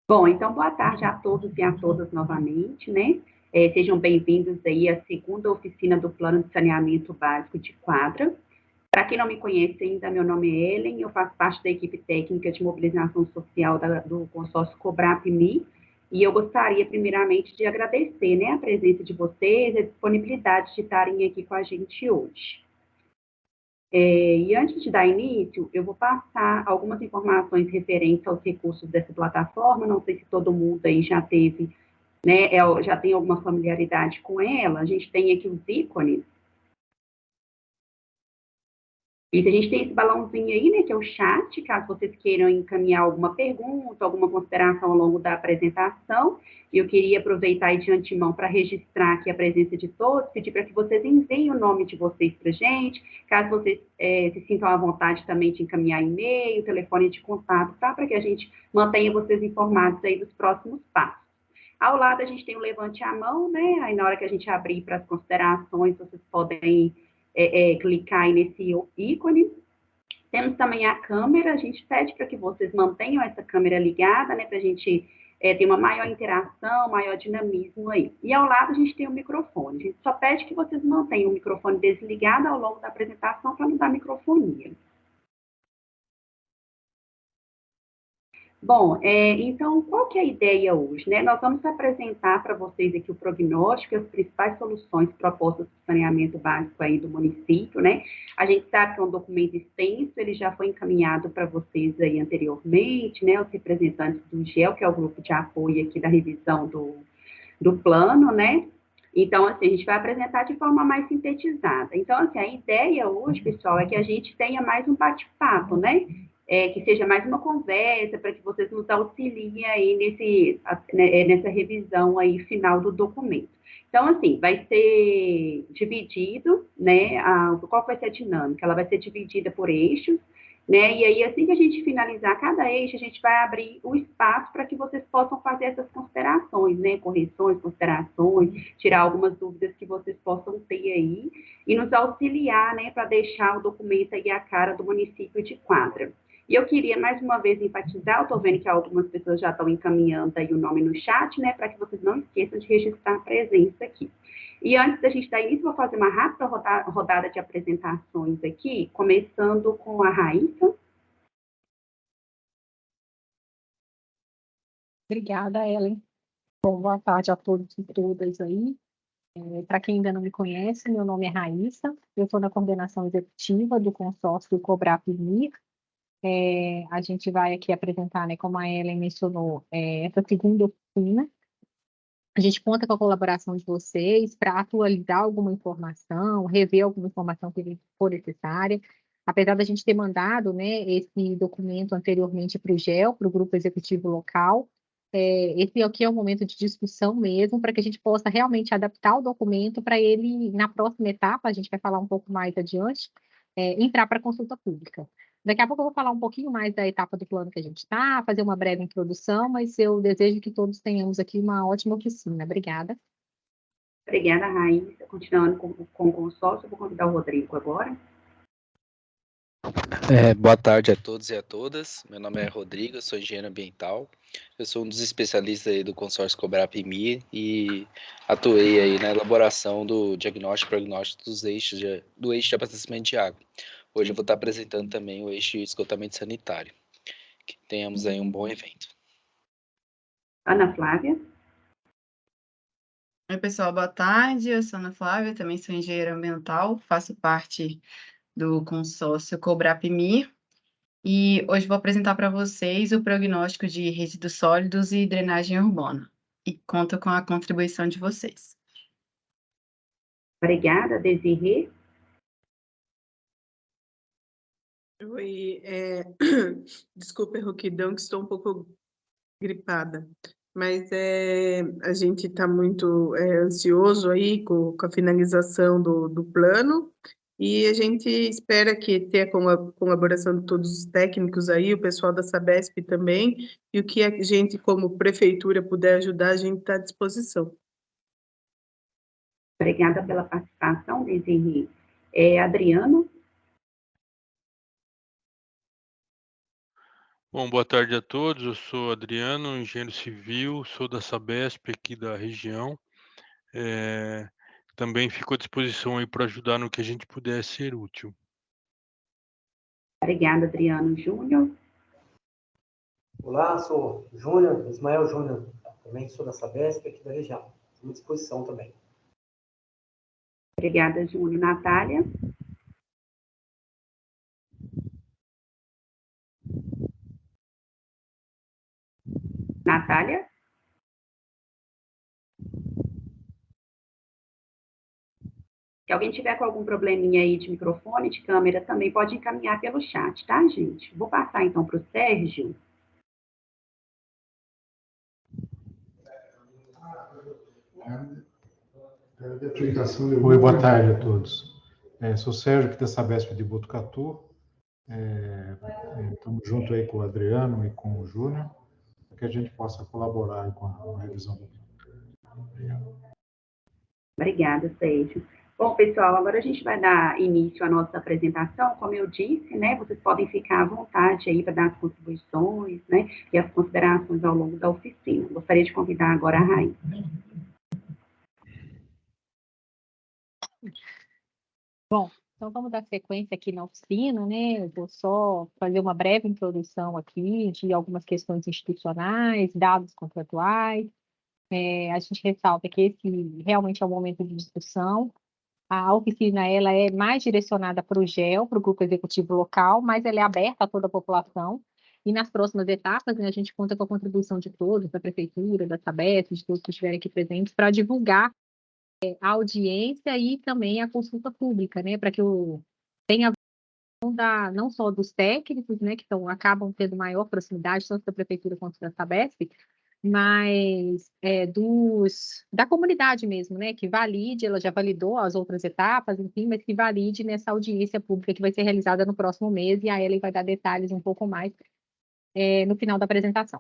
Bom, então boa tarde a todos e a todas novamente, né? Sejam bem-vindos aí à segunda oficina do Plano de Saneamento Básico de Quadra. Para quem não me conhece ainda, meu nome é Ellen, eu faço parte da equipe técnica de mobilização social do consórcio Cobrap-Me, e eu gostaria, primeiramente, de agradecer, né, a presença de vocês, a disponibilidade de estarem aqui com a gente hoje. E antes de dar início, eu vou passar algumas informações referentes aos recursos dessa plataforma. Não sei se todo mundo aí já teve, né, já tem alguma familiaridade com ela. A gente tem aqui os ícones. E a gente tem esse balãozinho aí, né, que é o chat, caso vocês queiram encaminhar alguma pergunta, alguma consideração ao longo da apresentação. E eu queria aproveitar aí de antemão para registrar aqui a presença de todos, pedir para que vocês enviem o nome de vocês para a gente, caso vocês se sintam à vontade também de encaminhar e-mail, telefone de contato, tá? Para que a gente mantenha vocês informados aí dos próximos passos. Ao lado a gente tem o levante a mão, né? Aí na hora que a gente abrir para as considerações, vocês podem clicar aí nesse ícone. Temos também a câmera, a gente pede para que vocês mantenham essa câmera ligada, né, para a gente ter uma maior interação, maior dinamismo aí. E ao lado a gente tem o microfone. A gente só pede que vocês mantenham o microfone desligado ao longo da apresentação para não dar microfonia. Bom, então, qual que é a ideia hoje, né? Nós vamos apresentar para vocês aqui o prognóstico e as principais soluções propostas para o saneamento básico aí do município, né? A gente sabe que é um documento extenso, ele já foi encaminhado para vocês aí anteriormente, né? Os representantes do GEL, que é o grupo de apoio aqui da revisão do plano, né? Então, assim, a gente vai apresentar de forma mais sintetizada. Então, assim, a ideia hoje, pessoal, é que a gente tenha mais um bate-papo, né? Que seja mais uma conversa, para que vocês nos auxiliem aí nessa revisão aí final do documento. Então, assim, vai ser dividido, né? Qual vai ser a dinâmica? Ela vai ser dividida por eixos, né? E aí, assim que a gente finalizar cada eixo, a gente vai abrir o espaço para que vocês possam fazer essas considerações, né? Correções, considerações, tirar algumas dúvidas que vocês possam ter aí e nos auxiliar, né? Para deixar o documento aí a cara do município de Quadra. E eu queria mais uma vez enfatizar, eu estou vendo que algumas pessoas já estão encaminhando aí o nome no chat, né? Para que vocês não esqueçam de registrar a presença aqui. E antes da gente dar início, vou fazer uma rápida rodada de apresentações aqui, começando com a Raíssa. Obrigada, Ellen. Bom, boa tarde a todos e todas aí. Para quem ainda não me conhece, meu nome é Raíssa, eu estou na coordenação executiva do consórcio Cobrap-Me. A gente vai aqui apresentar, né, como a Ellen mencionou, essa segunda oficina. A gente conta com a colaboração de vocês para atualizar alguma informação, rever alguma informação que for necessária. Apesar da gente ter mandado, né, esse documento anteriormente para o GEL, para o Grupo Executivo Local, esse aqui é o momento de discussão mesmo, para que a gente possa realmente adaptar o documento para ele, na próxima etapa, a gente vai falar um pouco mais adiante, entrar para consulta pública. Daqui a pouco eu vou falar um pouquinho mais da etapa do plano que a gente está, fazer uma breve introdução, mas eu desejo que todos tenhamos aqui uma ótima oficina. Obrigada. Obrigada, Raíssa. Continuando com o consórcio, eu vou convidar o Rodrigo agora. Boa tarde a todos e a todas. Meu nome é Rodrigo, eu sou engenheiro ambiental. Eu sou um dos especialistas aí do consórcio Cobrap-Me e atuei aí na elaboração do diagnóstico e prognóstico do eixo de abastecimento de água. Hoje eu vou estar apresentando também o eixo de esgotamento sanitário. Que tenhamos aí um bom evento. Ana Flávia. Oi, pessoal, boa tarde. Eu sou Ana Flávia, também sou engenheira ambiental, faço parte do consórcio Cobrap-Me e hoje vou apresentar para vocês o prognóstico de resíduos sólidos e drenagem urbana e conto com a contribuição de vocês. Obrigada, Desirê. Oi, desculpa, rouquidão, que estou um pouco gripada, mas a gente está muito ansioso aí com a finalização do plano e a gente espera que tenha a colaboração de todos os técnicos aí, o pessoal da Sabesp também, e o que a gente, como prefeitura, puder ajudar, a gente está à disposição. Obrigada pela participação, Desirê. Adriano. Bom, boa tarde a todos. Eu sou Adriano, engenheiro civil, sou da Sabesp aqui da região. Também fico à disposição aí para ajudar no que a gente puder ser útil. Obrigada, Adriano Júnior. Olá, sou Júnior, Ismael Júnior, também sou da Sabesp aqui da região. Estou à disposição também. Obrigada, Júnior. Natália? Natália? Se alguém tiver com algum probleminha aí de microfone, de câmera, também pode encaminhar pelo chat, tá, gente? Vou passar, então, para o Sérgio. Oi, boa tarde a todos. Sou Sérgio, aqui da Sabesp de Botucatu. Estamos junto aí com o Adriano e com o Júnior, para que a gente possa colaborar com a revisão do plano. Obrigado. Obrigada, Sérgio. Bom, pessoal, agora a gente vai dar início à nossa apresentação. Como eu disse, né, vocês podem ficar à vontade aí para dar as contribuições, né, e as considerações ao longo da oficina. Gostaria de convidar agora a Raíssa. Bom, então vamos dar sequência aqui na oficina, né? Eu vou só fazer uma breve introdução aqui de algumas questões institucionais, dados contratuais. A gente ressalta que esse realmente é um momento de discussão. A oficina ela é mais direcionada para o GEL, para o grupo executivo local, mas ela é aberta a toda a população. E nas próximas etapas, né, a gente conta com a contribuição de todos, da prefeitura, da Sabesp, de todos que estiverem aqui presentes, para divulgar a audiência e também a consulta pública, né, para que tenha não só dos técnicos, né, que acabam tendo maior proximidade, tanto da prefeitura quanto da Sabesp, mas da comunidade mesmo, né, que valide, ela já validou as outras etapas, enfim, mas que valide nessa audiência pública que vai ser realizada no próximo mês, e a Ellen vai dar detalhes um pouco mais no final da apresentação.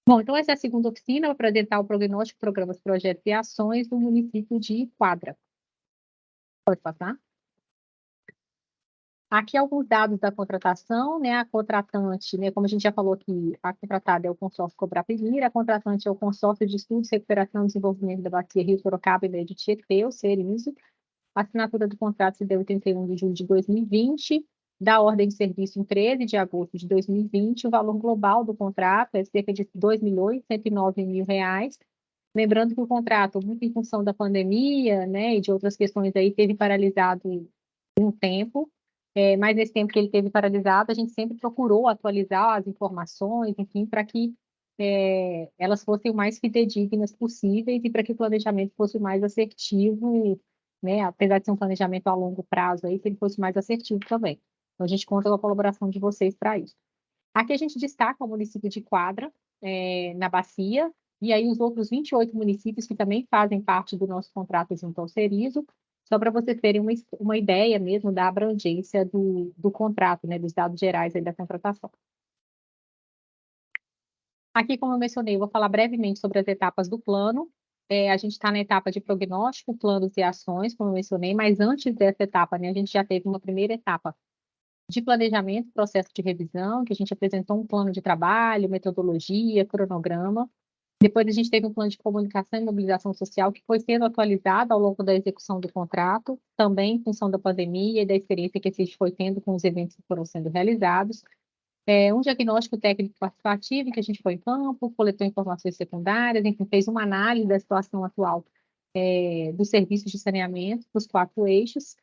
Bom, então essa é a segunda oficina, para apresentar o prognóstico, programas, projetos e ações do município de Quadra. Pode passar? Aqui alguns dados da contratação, né? A contratante, né? Como a gente já falou aqui, a contratada é o consórcio Cobraprimir, a contratante é o consórcio de estudos, recuperação e desenvolvimento da bacia Rio Sorocaba e Médio Tietê, o CERISO. A assinatura do contrato se deu em 31 de julho de 2020, da ordem de serviço em 13 de agosto de 2020, o valor global do contrato é cerca de R$ 2.109.000. Lembrando que o contrato, muito em função da pandemia, né, e de outras questões aí, teve paralisado um tempo, mas nesse tempo que ele teve paralisado, a gente sempre procurou atualizar as informações, enfim, para que elas fossem o mais fidedignas possíveis e para que o planejamento fosse o mais assertivo, né, apesar de ser um planejamento a longo prazo, aí, que ele fosse mais assertivo também. Então, a gente conta com a colaboração de vocês para isso. Aqui a gente destaca o município de Quadra, na Bacia, e aí os outros 28 municípios que também fazem parte do nosso contrato junto ao CERISO, só para vocês terem uma ideia mesmo da abrangência do contrato, né, dos dados gerais aí da contratação. Aqui, como eu mencionei, eu vou falar brevemente sobre as etapas do plano. A gente está na etapa de prognóstico, planos e ações, como eu mencionei, mas antes dessa etapa, né, a gente já teve uma primeira etapa de planejamento, processo de revisão, que a gente apresentou um plano de trabalho, metodologia, cronograma. Depois a gente teve um plano de comunicação e mobilização social que foi sendo atualizado ao longo da execução do contrato, também em função da pandemia e da experiência que a gente foi tendo com os eventos que foram sendo realizados. Um diagnóstico técnico participativo, em que a gente foi em campo, coletou informações secundárias, enfim, fez uma análise da situação atual dos serviços de saneamento, dos 4 eixos.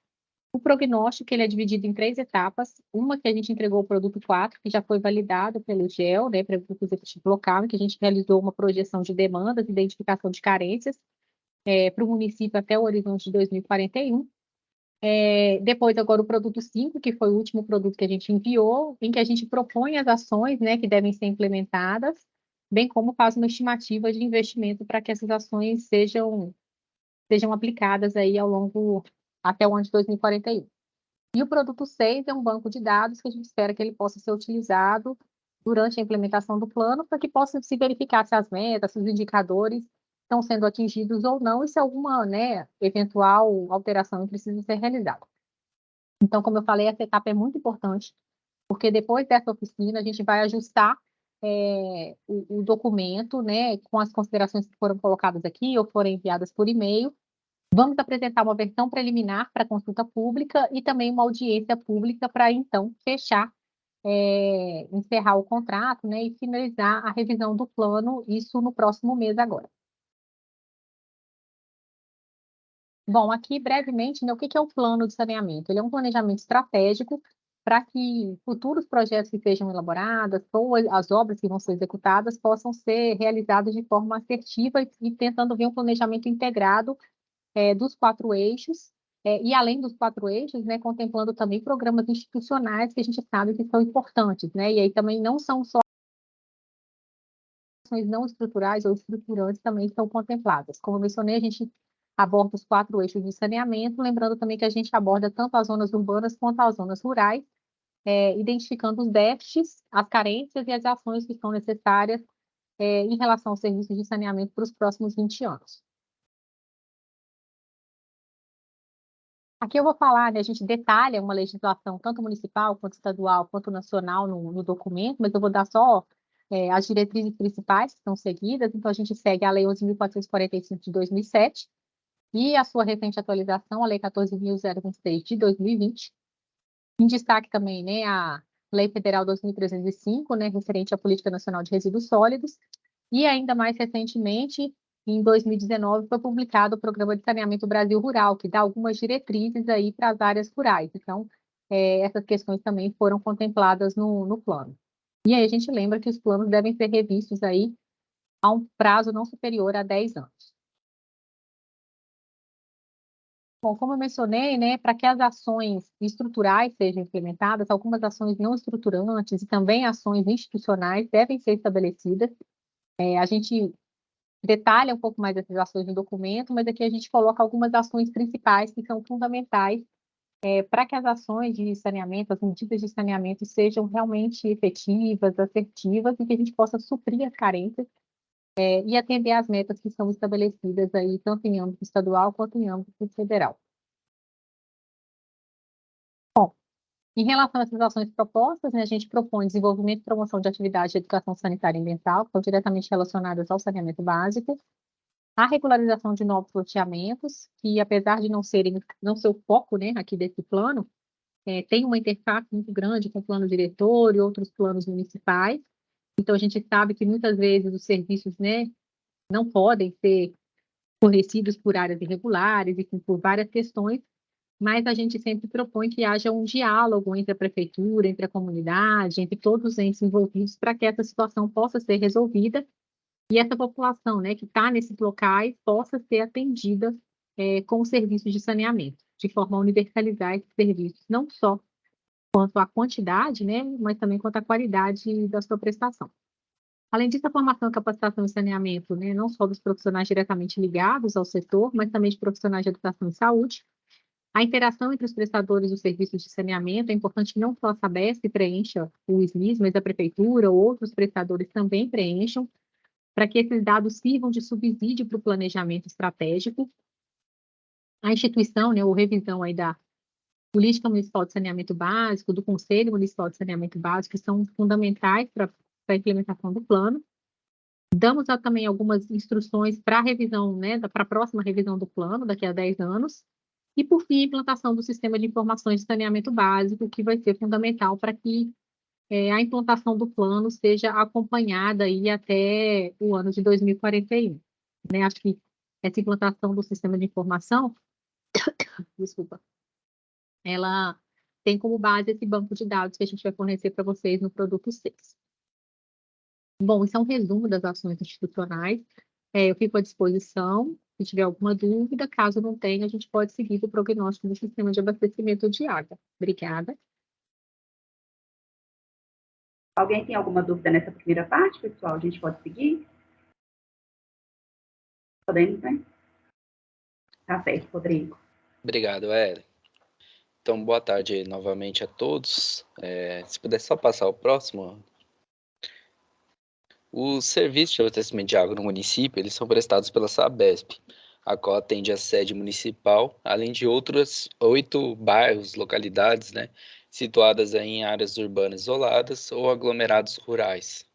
O prognóstico ele é dividido em 3 etapas. Uma que a gente entregou o produto 4, que já foi validado pelo GEL, né, para o grupo executivo local, em que a gente realizou uma projeção de demandas, identificação de carências para o município até o horizonte de 2041. Depois, agora, o produto 5, que foi o último produto que a gente enviou, em que a gente propõe as ações, né, que devem ser implementadas, bem como faz uma estimativa de investimento para que essas ações sejam aplicadas aí ao longo, até o ano de 2041. E o produto 6 é um banco de dados que a gente espera que ele possa ser utilizado durante a implementação do plano, para que possa se verificar se as metas, se os indicadores estão sendo atingidos ou não, e se alguma, né, eventual alteração precisa ser realizada. Então, como eu falei, essa etapa é muito importante, porque depois dessa oficina a gente vai ajustar o documento, né, com as considerações que foram colocadas aqui ou foram enviadas por e-mail. Vamos apresentar uma versão preliminar para consulta pública e também uma audiência pública para, então, fechar, encerrar o contrato, né, e finalizar a revisão do plano, isso no próximo mês agora. Bom, aqui brevemente, né, o que é o plano de saneamento? Ele é um planejamento estratégico para que futuros projetos que sejam elaborados ou as obras que vão ser executadas possam ser realizadas de forma assertiva e tentando ver um planejamento integrado dos 4 eixos, e além dos 4 eixos, né, contemplando também programas institucionais que a gente sabe que são importantes, né, e aí também não são só ações não estruturais ou estruturantes também estão contempladas. Como eu mencionei, a gente aborda os 4 eixos de saneamento, lembrando também que a gente aborda tanto as zonas urbanas quanto as zonas rurais, identificando os déficits, as carências e as ações que são necessárias em relação aos serviços de saneamento para os próximos 20 anos. Aqui eu vou falar, né, a gente detalha uma legislação tanto municipal, quanto estadual, quanto nacional no documento, mas eu vou dar só as diretrizes principais que são seguidas. Então, a gente segue a Lei 11.445 de 2007 e a sua recente atualização, a Lei 14.026 de 2020. Em destaque também, né, a Lei Federal 2.305, né, referente à Política Nacional de Resíduos Sólidos, e ainda mais recentemente, em 2019, foi publicado o Programa de Saneamento Brasil Rural, que dá algumas diretrizes aí para as áreas rurais. Então, essas questões também foram contempladas no plano. E aí a gente lembra que os planos devem ser revistos aí a um prazo não superior a 10 anos. Bom, como eu mencionei, né, para que as ações estruturais sejam implementadas, algumas ações não estruturantes e também ações institucionais devem ser estabelecidas. A gente detalha um pouco mais essas ações no documento, mas aqui a gente coloca algumas ações principais que são fundamentais para que as ações de saneamento, as medidas de saneamento sejam realmente efetivas, assertivas e que a gente possa suprir as carências e atender às metas que são estabelecidas aí, tanto em âmbito estadual quanto em âmbito federal. Bom, em relação a essas ações propostas, né, a gente propõe desenvolvimento e promoção de atividades de educação sanitária e ambiental, que estão diretamente relacionadas ao saneamento básico, a regularização de novos loteamentos, que apesar de não ser o foco, né, aqui desse plano, tem uma interface muito grande com o plano diretor e outros planos municipais. Então, a gente sabe que muitas vezes os serviços, né, não podem ser fornecidos por áreas irregulares e por várias questões, mas a gente sempre propõe que haja um diálogo entre a prefeitura, entre a comunidade, entre todos os entes envolvidos, para que essa situação possa ser resolvida e essa população, né, que está nesses locais possa ser atendida com os serviços de saneamento, de forma a universalizar esses serviços, não só quanto à quantidade, né, mas também quanto à qualidade da sua prestação. Além disso, a formação e capacitação em saneamento, né, não só dos profissionais diretamente ligados ao setor, mas também de profissionais de educação e saúde. A interação entre os prestadores dos serviços de saneamento é importante que não só a Sabesp preencha o SNIS, mas a prefeitura ou outros prestadores também preencham, para que esses dados sirvam de subsídio para o planejamento estratégico. A instituição, né, ou revisão aí da Política Municipal de Saneamento Básico, do Conselho Municipal de Saneamento Básico, são fundamentais para a implementação do plano. Damos também algumas instruções para a revisão, né, para a próxima revisão do plano, daqui a 10 anos. E, por fim, a implantação do sistema de informações de saneamento básico, que vai ser fundamental para que a implantação do plano seja acompanhada aí até o ano de 2041. Né? Acho que essa implantação do sistema de informação, desculpa, ela tem como base esse banco de dados que a gente vai fornecer para vocês no produto 6. Bom, isso é um resumo das ações institucionais. Eu fico à disposição, se tiver alguma dúvida. Caso não tenha, a gente pode seguir o prognóstico do sistema de abastecimento de água. Obrigada. Alguém tem alguma dúvida nessa primeira parte, pessoal? A gente pode seguir? Podemos, né? Tá certo, Rodrigo. Obrigado, Ellen. Então, boa tarde novamente a todos. Se puder só passar o próximo. Os serviços de abastecimento de água no município, eles são prestados pela Sabesp, a qual atende a sede municipal, além de outros 8 bairros, localidades, né, situadas aí em áreas urbanas isoladas ou aglomerados rurais.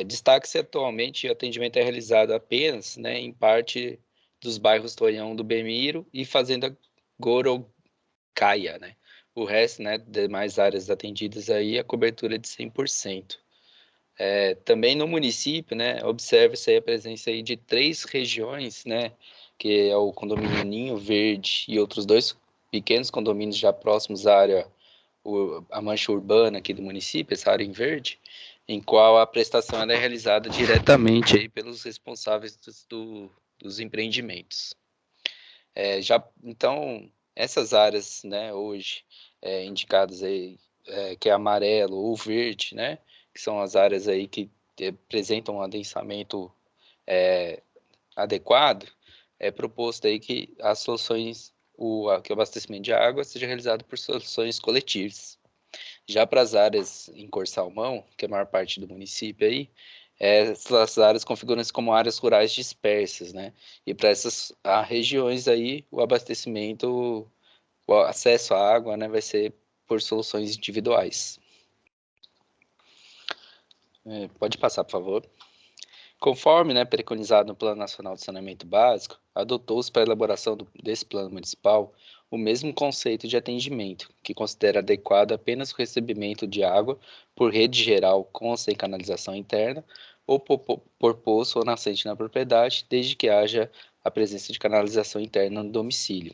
Destaque-se atualmente o atendimento é realizado apenas, né, em parte dos bairros Tonhão do Bemiro e Fazenda Gorocaia, né? O resto, né, demais áreas atendidas aí, a cobertura é de 100%. Também no município, né, observa-se aí a presença aí de 3 regiões, né, que é o condomínio Ninho Verde e outros 2 pequenos condomínios já próximos à área, a mancha urbana aqui do município, essa área em verde, em qual a prestação ela é realizada diretamente aí pelos responsáveis dos empreendimentos. Então, essas áreas, né, hoje indicadas aí, que é amarelo ou verde, né, que são as áreas aí que apresentam um adensamento adequado, é proposto aí que as soluções, que o abastecimento de água seja realizado por soluções coletivas. Já para as áreas em cor salmão, que é a maior parte do município aí, essas áreas configuram-se como áreas rurais dispersas, né? E para essas regiões aí, o abastecimento, o acesso à água, né, vai ser por soluções individuais. Pode passar, por favor. Conforme, né, preconizado no Plano Nacional de Saneamento Básico, adotou-se para a elaboração desse plano municipal o mesmo conceito de atendimento, que considera adequado apenas o recebimento de água por rede geral com ou sem canalização interna, ou por poço ou nascente na propriedade, desde que haja a presença de canalização interna no domicílio.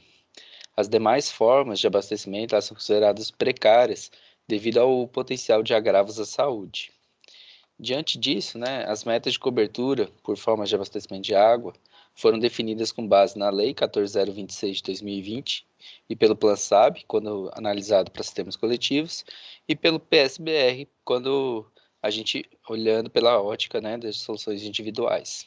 As demais formas de abastecimento são consideradas precárias devido ao potencial de agravos à saúde. Diante disso, né, as metas de cobertura por formas de abastecimento de água foram definidas com base na Lei 14.026 de 2020 e pelo PlanSAB, quando analisado para sistemas coletivos, e pelo PSBR, quando a gente olhando pela ótica, né, das soluções individuais.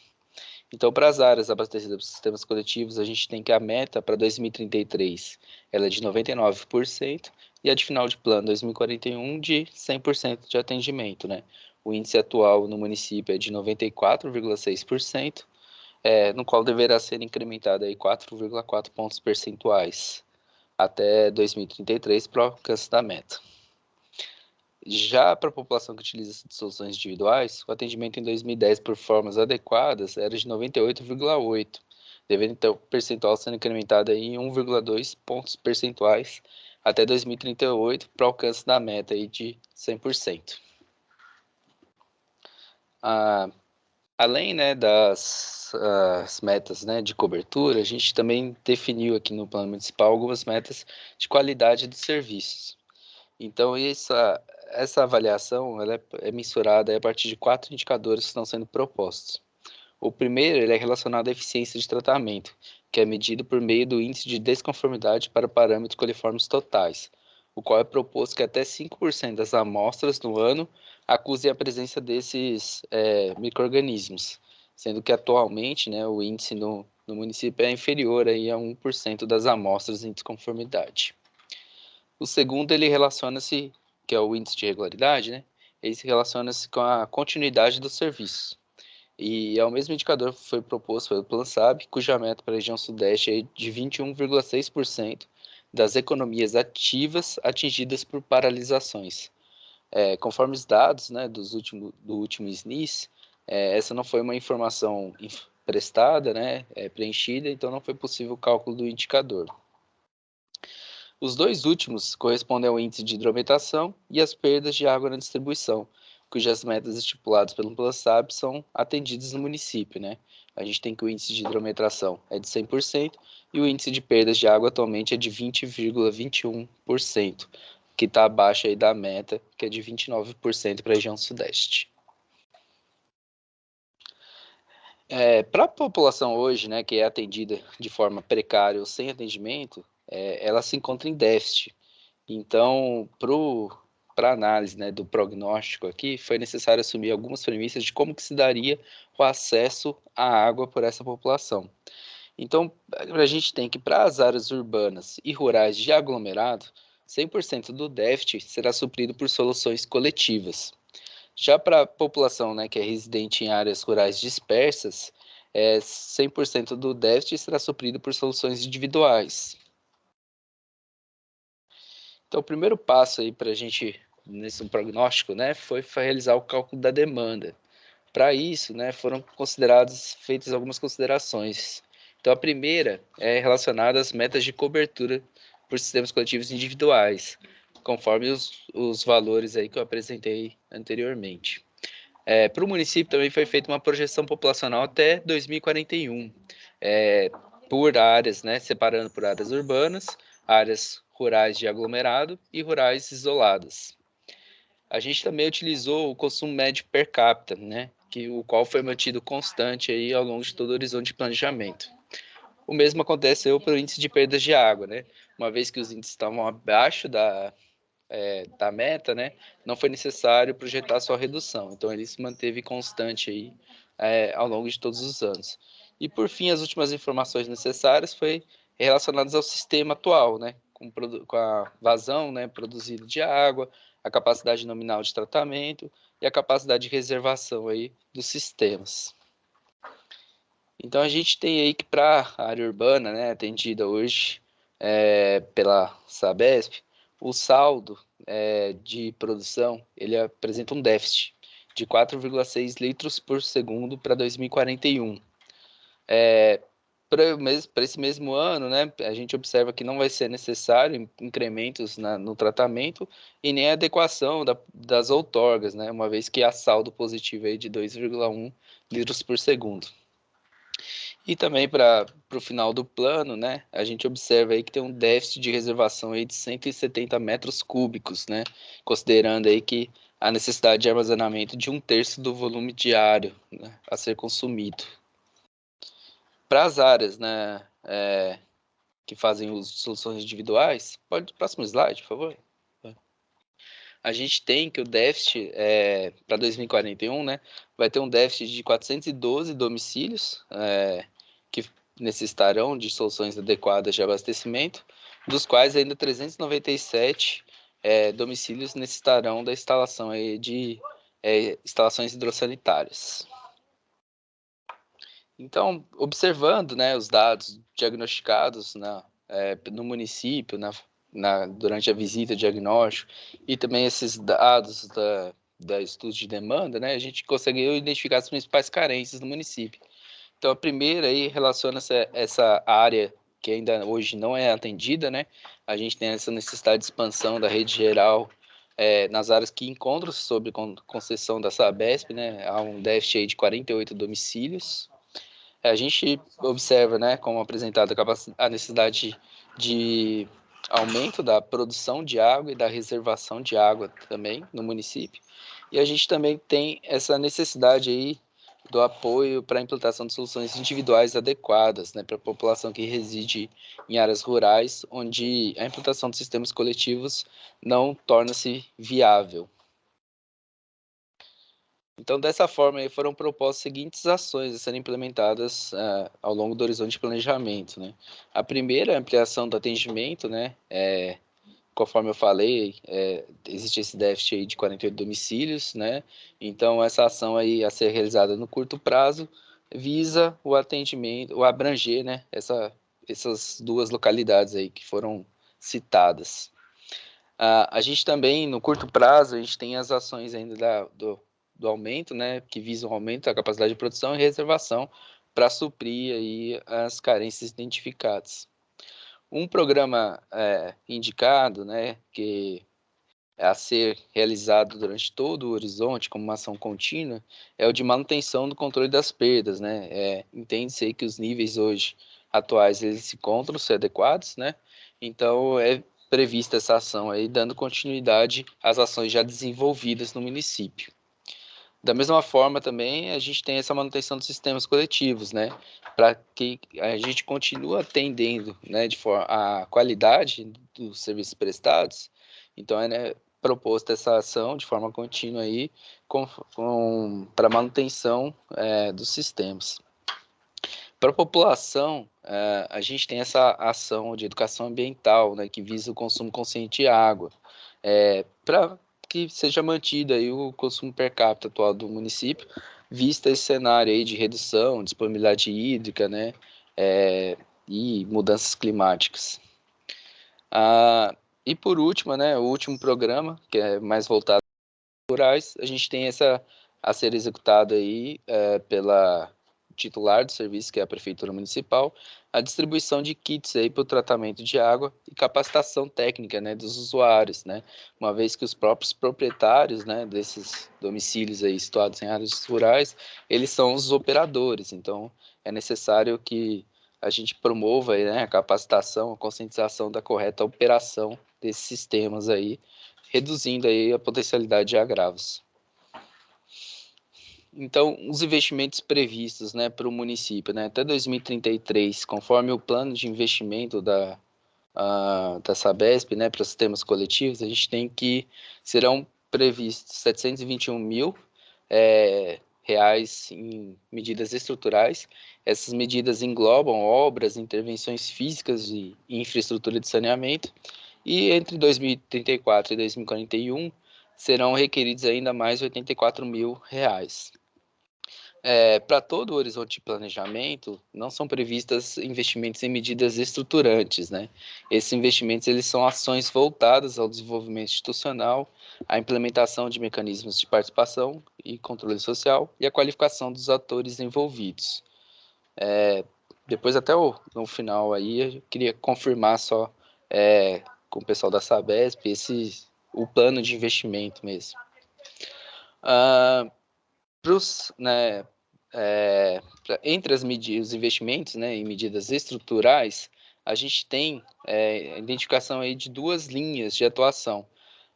Então, para as áreas abastecidas por sistemas coletivos, a gente tem que a meta para 2033 ela é de 99% e a de final de plano 2041 de 100% de atendimento, né? O índice atual no município é de 94,6%, no qual deverá ser incrementado aí 4,4 pontos percentuais até 2033 para o alcance da meta. Já para a população que utiliza soluções individuais, o atendimento em 2010 por formas adequadas era de 98,8%, devendo então o percentual sendo incrementado em 1,2 pontos percentuais até 2038 para o alcance da meta aí de 100%. Além, né, das metas, né, de cobertura, a gente também definiu aqui no plano municipal algumas metas de qualidade dos serviços. Então, essa avaliação ela é mensurada a partir de 4 indicadores que estão sendo propostos. O primeiro ele é relacionado à eficiência de tratamento, que é medido por meio do índice de desconformidade para parâmetros coliformes totais, o qual é proposto que até 5% das amostras no ano acusem a presença desses micro-organismos, sendo que atualmente, né, o índice no município é inferior aí a 1% das amostras em desconformidade. O segundo, ele relaciona-se, que é o índice de regularidade, né? Ele se relaciona-se com a continuidade do serviço. E é o mesmo indicador que foi proposto pelo PlanSAB, cuja meta para a região sudeste é de 21,6% das economias ativas atingidas por paralisações. Conforme os dados, né, do último SNIS, essa não foi uma informação prestada, né, preenchida, então não foi possível o cálculo do indicador. Os dois últimos correspondem ao índice de hidrometração e às perdas de água na distribuição, cujas metas estipuladas pelo PlanSAB são atendidas no município, né? A gente tem que o índice de hidrometração é de 100% e o índice de perdas de água atualmente é de 20,21%, que está abaixo aí da meta, que é de 29% para a região sudeste. Para a população hoje, né, que é atendida de forma precária ou sem atendimento, ela se encontra em déficit. Então, para análise, né, do prognóstico aqui, foi necessário assumir algumas premissas de como que se daria o acesso à água por essa população. Então, a gente tem que, para as áreas urbanas e rurais de aglomerado, 100% do déficit será suprido por soluções coletivas. Já para a população, né, que é residente em áreas rurais dispersas, 100% do déficit será suprido por soluções individuais. Então, o primeiro passo aí para a gente, nesse prognóstico, né, foi realizar o cálculo da demanda. Para isso, né, foram feitas algumas considerações. Então, a primeira é relacionada às metas de cobertura por sistemas coletivos individuais, conforme os valores aí que eu apresentei anteriormente. Para o município também foi feita uma projeção populacional até 2041, por áreas, né, separando por áreas urbanas, áreas rurais de aglomerado e rurais isoladas. A gente também utilizou o consumo médio per capita, né, o qual foi mantido constante aí ao longo de todo o horizonte de planejamento. O mesmo aconteceu para o índice de perdas de água, né, uma vez que os índices estavam abaixo da meta, né, não foi necessário projetar sua redução. Então, ele se manteve constante aí, ao longo de todos os anos. E, por fim, as últimas informações necessárias foi relacionadas ao sistema atual, né, com a vazão, né, produzida de água, a capacidade nominal de tratamento e a capacidade de reservação aí dos sistemas. Então, a gente tem aí que para a área urbana, né, atendida hoje pela Sabesp, o saldo de produção, ele apresenta um déficit de 4,6 litros por segundo para 2041. Para esse mesmo ano, né, a gente observa que não vai ser necessário incrementos no tratamento e nem a adequação das outorgas, né, uma vez que há saldo positivo aí de 2,1 litros por segundo. E também para o final do plano, né, a gente observa aí que tem um déficit de reservação aí de 170 metros cúbicos, né, considerando aí que a necessidade de armazenamento de 1/3 do volume diário, né, a ser consumido. Para as áreas, né, que fazem uso de soluções individuais, pode próximo slide, por favor. A gente tem que o déficit para 2041, né, vai ter um déficit de 412 domicílios que necessitarão de soluções adequadas de abastecimento, dos quais ainda 397 domicílios necessitarão da instalação aí de instalações hidrossanitárias. Então, observando, né, os dados diagnosticados no município, durante a visita diagnóstico, e também esses dados da estudo de demanda, né, a gente conseguiu identificar as principais carências do município. Então, a primeira aí relaciona-se a essa área que ainda hoje não é atendida, né? A gente tem essa necessidade de expansão da rede geral nas áreas que encontram-se sob concessão da Sabesp, né? Há um déficit aí de 48 domicílios. A gente observa, né, como apresentado, a necessidade de aumento da produção de água e da reservação de água também no município. E a gente também tem essa necessidade aí do apoio para a implantação de soluções individuais adequadas, né, para a população que reside em áreas rurais, onde a implantação de sistemas coletivos não torna-se viável. Então, dessa forma, aí foram propostas as seguintes ações a serem implementadas ao longo do horizonte de planejamento, né? A primeira é a ampliação do atendimento, né? Conforme eu falei, existe esse déficit aí de 48 domicílios, né? Então, essa ação aí a ser realizada no curto prazo visa o atendimento, o abranger, né? Essas duas localidades aí que foram citadas. A gente também, no curto prazo, a gente tem as ações ainda do aumento, né, que visam o aumento da capacidade de produção e reservação para suprir aí as carências identificadas. Um programa indicado, né, que é a ser realizado durante todo o horizonte como uma ação contínua, é o de manutenção do controle das perdas, né? Entende-se aí que os níveis hoje atuais eles se encontram-se adequados, né? Então é prevista essa ação aí, dando continuidade às ações já desenvolvidas no município. Da mesma forma também a gente tem essa manutenção dos sistemas coletivos, né, para que a gente continue atendendo, né, de forma a qualidade dos serviços prestados. Então é proposta essa ação de forma contínua aí para manutenção dos sistemas. Para a população, a gente tem essa ação de educação ambiental, né, que visa o consumo consciente de água, para que seja mantido aí o consumo per capita atual do município, vista esse cenário aí de redução, disponibilidade hídrica, né, e mudanças climáticas. E por último, né, o último programa, que é mais voltado para rurais, a gente tem essa a ser executado aí pela titular do serviço, que é a Prefeitura Municipal, a distribuição de kits aí para o tratamento de água e capacitação técnica, né, dos usuários, né, uma vez que os próprios proprietários, né, desses domicílios aí situados em áreas rurais, eles são os operadores, então é necessário que a gente promova aí, né, a capacitação, a conscientização da correta operação desses sistemas aí, reduzindo aí a potencialidade de agravos. Então, os investimentos previstos, né, para o município, né, até 2033, conforme o plano de investimento da Sabesp, né, para sistemas coletivos, a gente tem que serão previstos 721 mil reais em medidas estruturais. Essas medidas englobam obras, intervenções físicas e infraestrutura de saneamento. E entre 2034 e 2041 serão requeridos ainda mais 84 mil reais. Para todo o horizonte de planejamento, não são previstas investimentos em medidas estruturantes, né? Esses investimentos eles são ações voltadas ao desenvolvimento institucional, à implementação de mecanismos de participação e controle social e a qualificação dos atores envolvidos. Depois até no final aí, eu queria confirmar só com o pessoal da Sabesp o plano de investimento mesmo. Né, entre os investimentos, né, em medidas estruturais, a gente tem a identificação aí de duas linhas de atuação.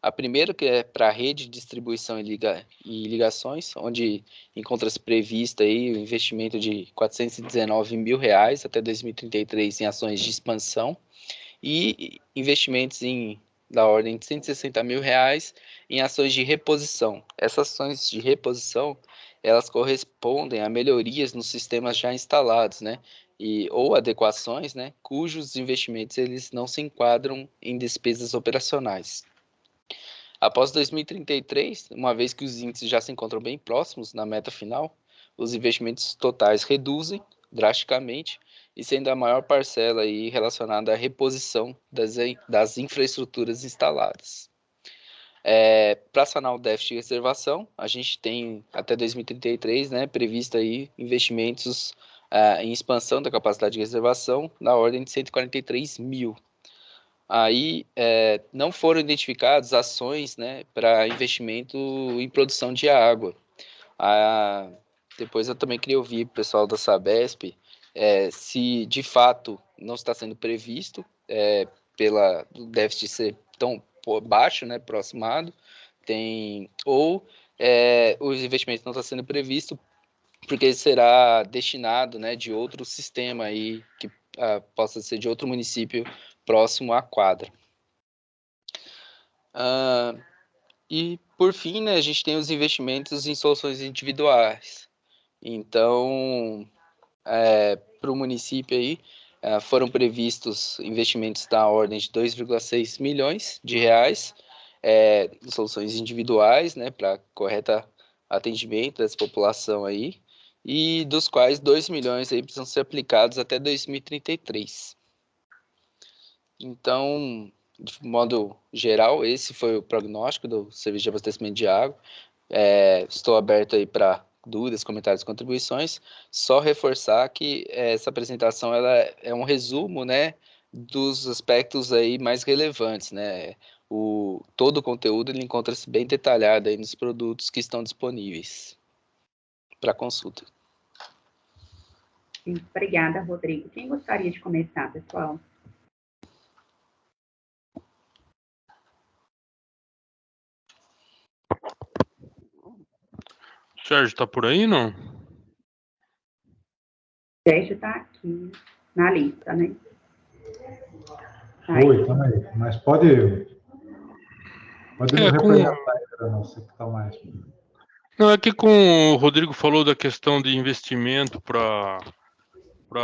A primeira que é para a rede de distribuição e ligações, onde encontra-se prevista aí o investimento de 419 mil reais até 2033 em ações de expansão e investimentos da ordem de 160 mil reais em ações de reposição. Essas ações de reposição, elas correspondem a melhorias nos sistemas já instalados, né? Ou adequações, né? Cujos investimentos eles não se enquadram em despesas operacionais. Após 2033, uma vez que os índices já se encontram bem próximos na meta final, os investimentos totais reduzem drasticamente, e sendo a maior parcela aí relacionada à reposição das infraestruturas instaladas. Para sanar o déficit de reservação, a gente tem até 2033, né, previsto aí investimentos em expansão da capacidade de reservação na ordem de 143 mil. Aí não foram identificadas ações, né, para investimento em produção de água. Depois eu também queria ouvir o pessoal da Sabesp se de fato não está sendo previsto pela do déficit ser tão baixo, né, aproximado, ou os investimentos não estão sendo previsto porque será destinado, né, de outro sistema aí que possa ser de outro município próximo à quadra. E por fim, né, a gente tem os investimentos em soluções individuais. Então, para o município aí, foram previstos investimentos da ordem de 2,6 milhões de reais em soluções individuais, né, para correto atendimento dessa população aí, e dos quais 2 milhões aí precisam ser aplicados até 2033. Então, de modo geral, esse foi o prognóstico do Serviço de Abastecimento de Água. Estou aberto aí para dúvidas, comentários, contribuições. Só reforçar que essa apresentação ela é um resumo, né, dos aspectos aí mais relevantes, né? Todo o conteúdo ele encontra-se bem detalhado aí nos produtos que estão disponíveis para consulta. Obrigada, Rodrigo. Quem gostaria de começar, pessoal? O Sérgio está por aí, não? O Sérgio está aqui na lista, né? Oi, também. Mas pode nos representar aí para nós, você que está mais. Não, é que com o Rodrigo falou da questão de investimento para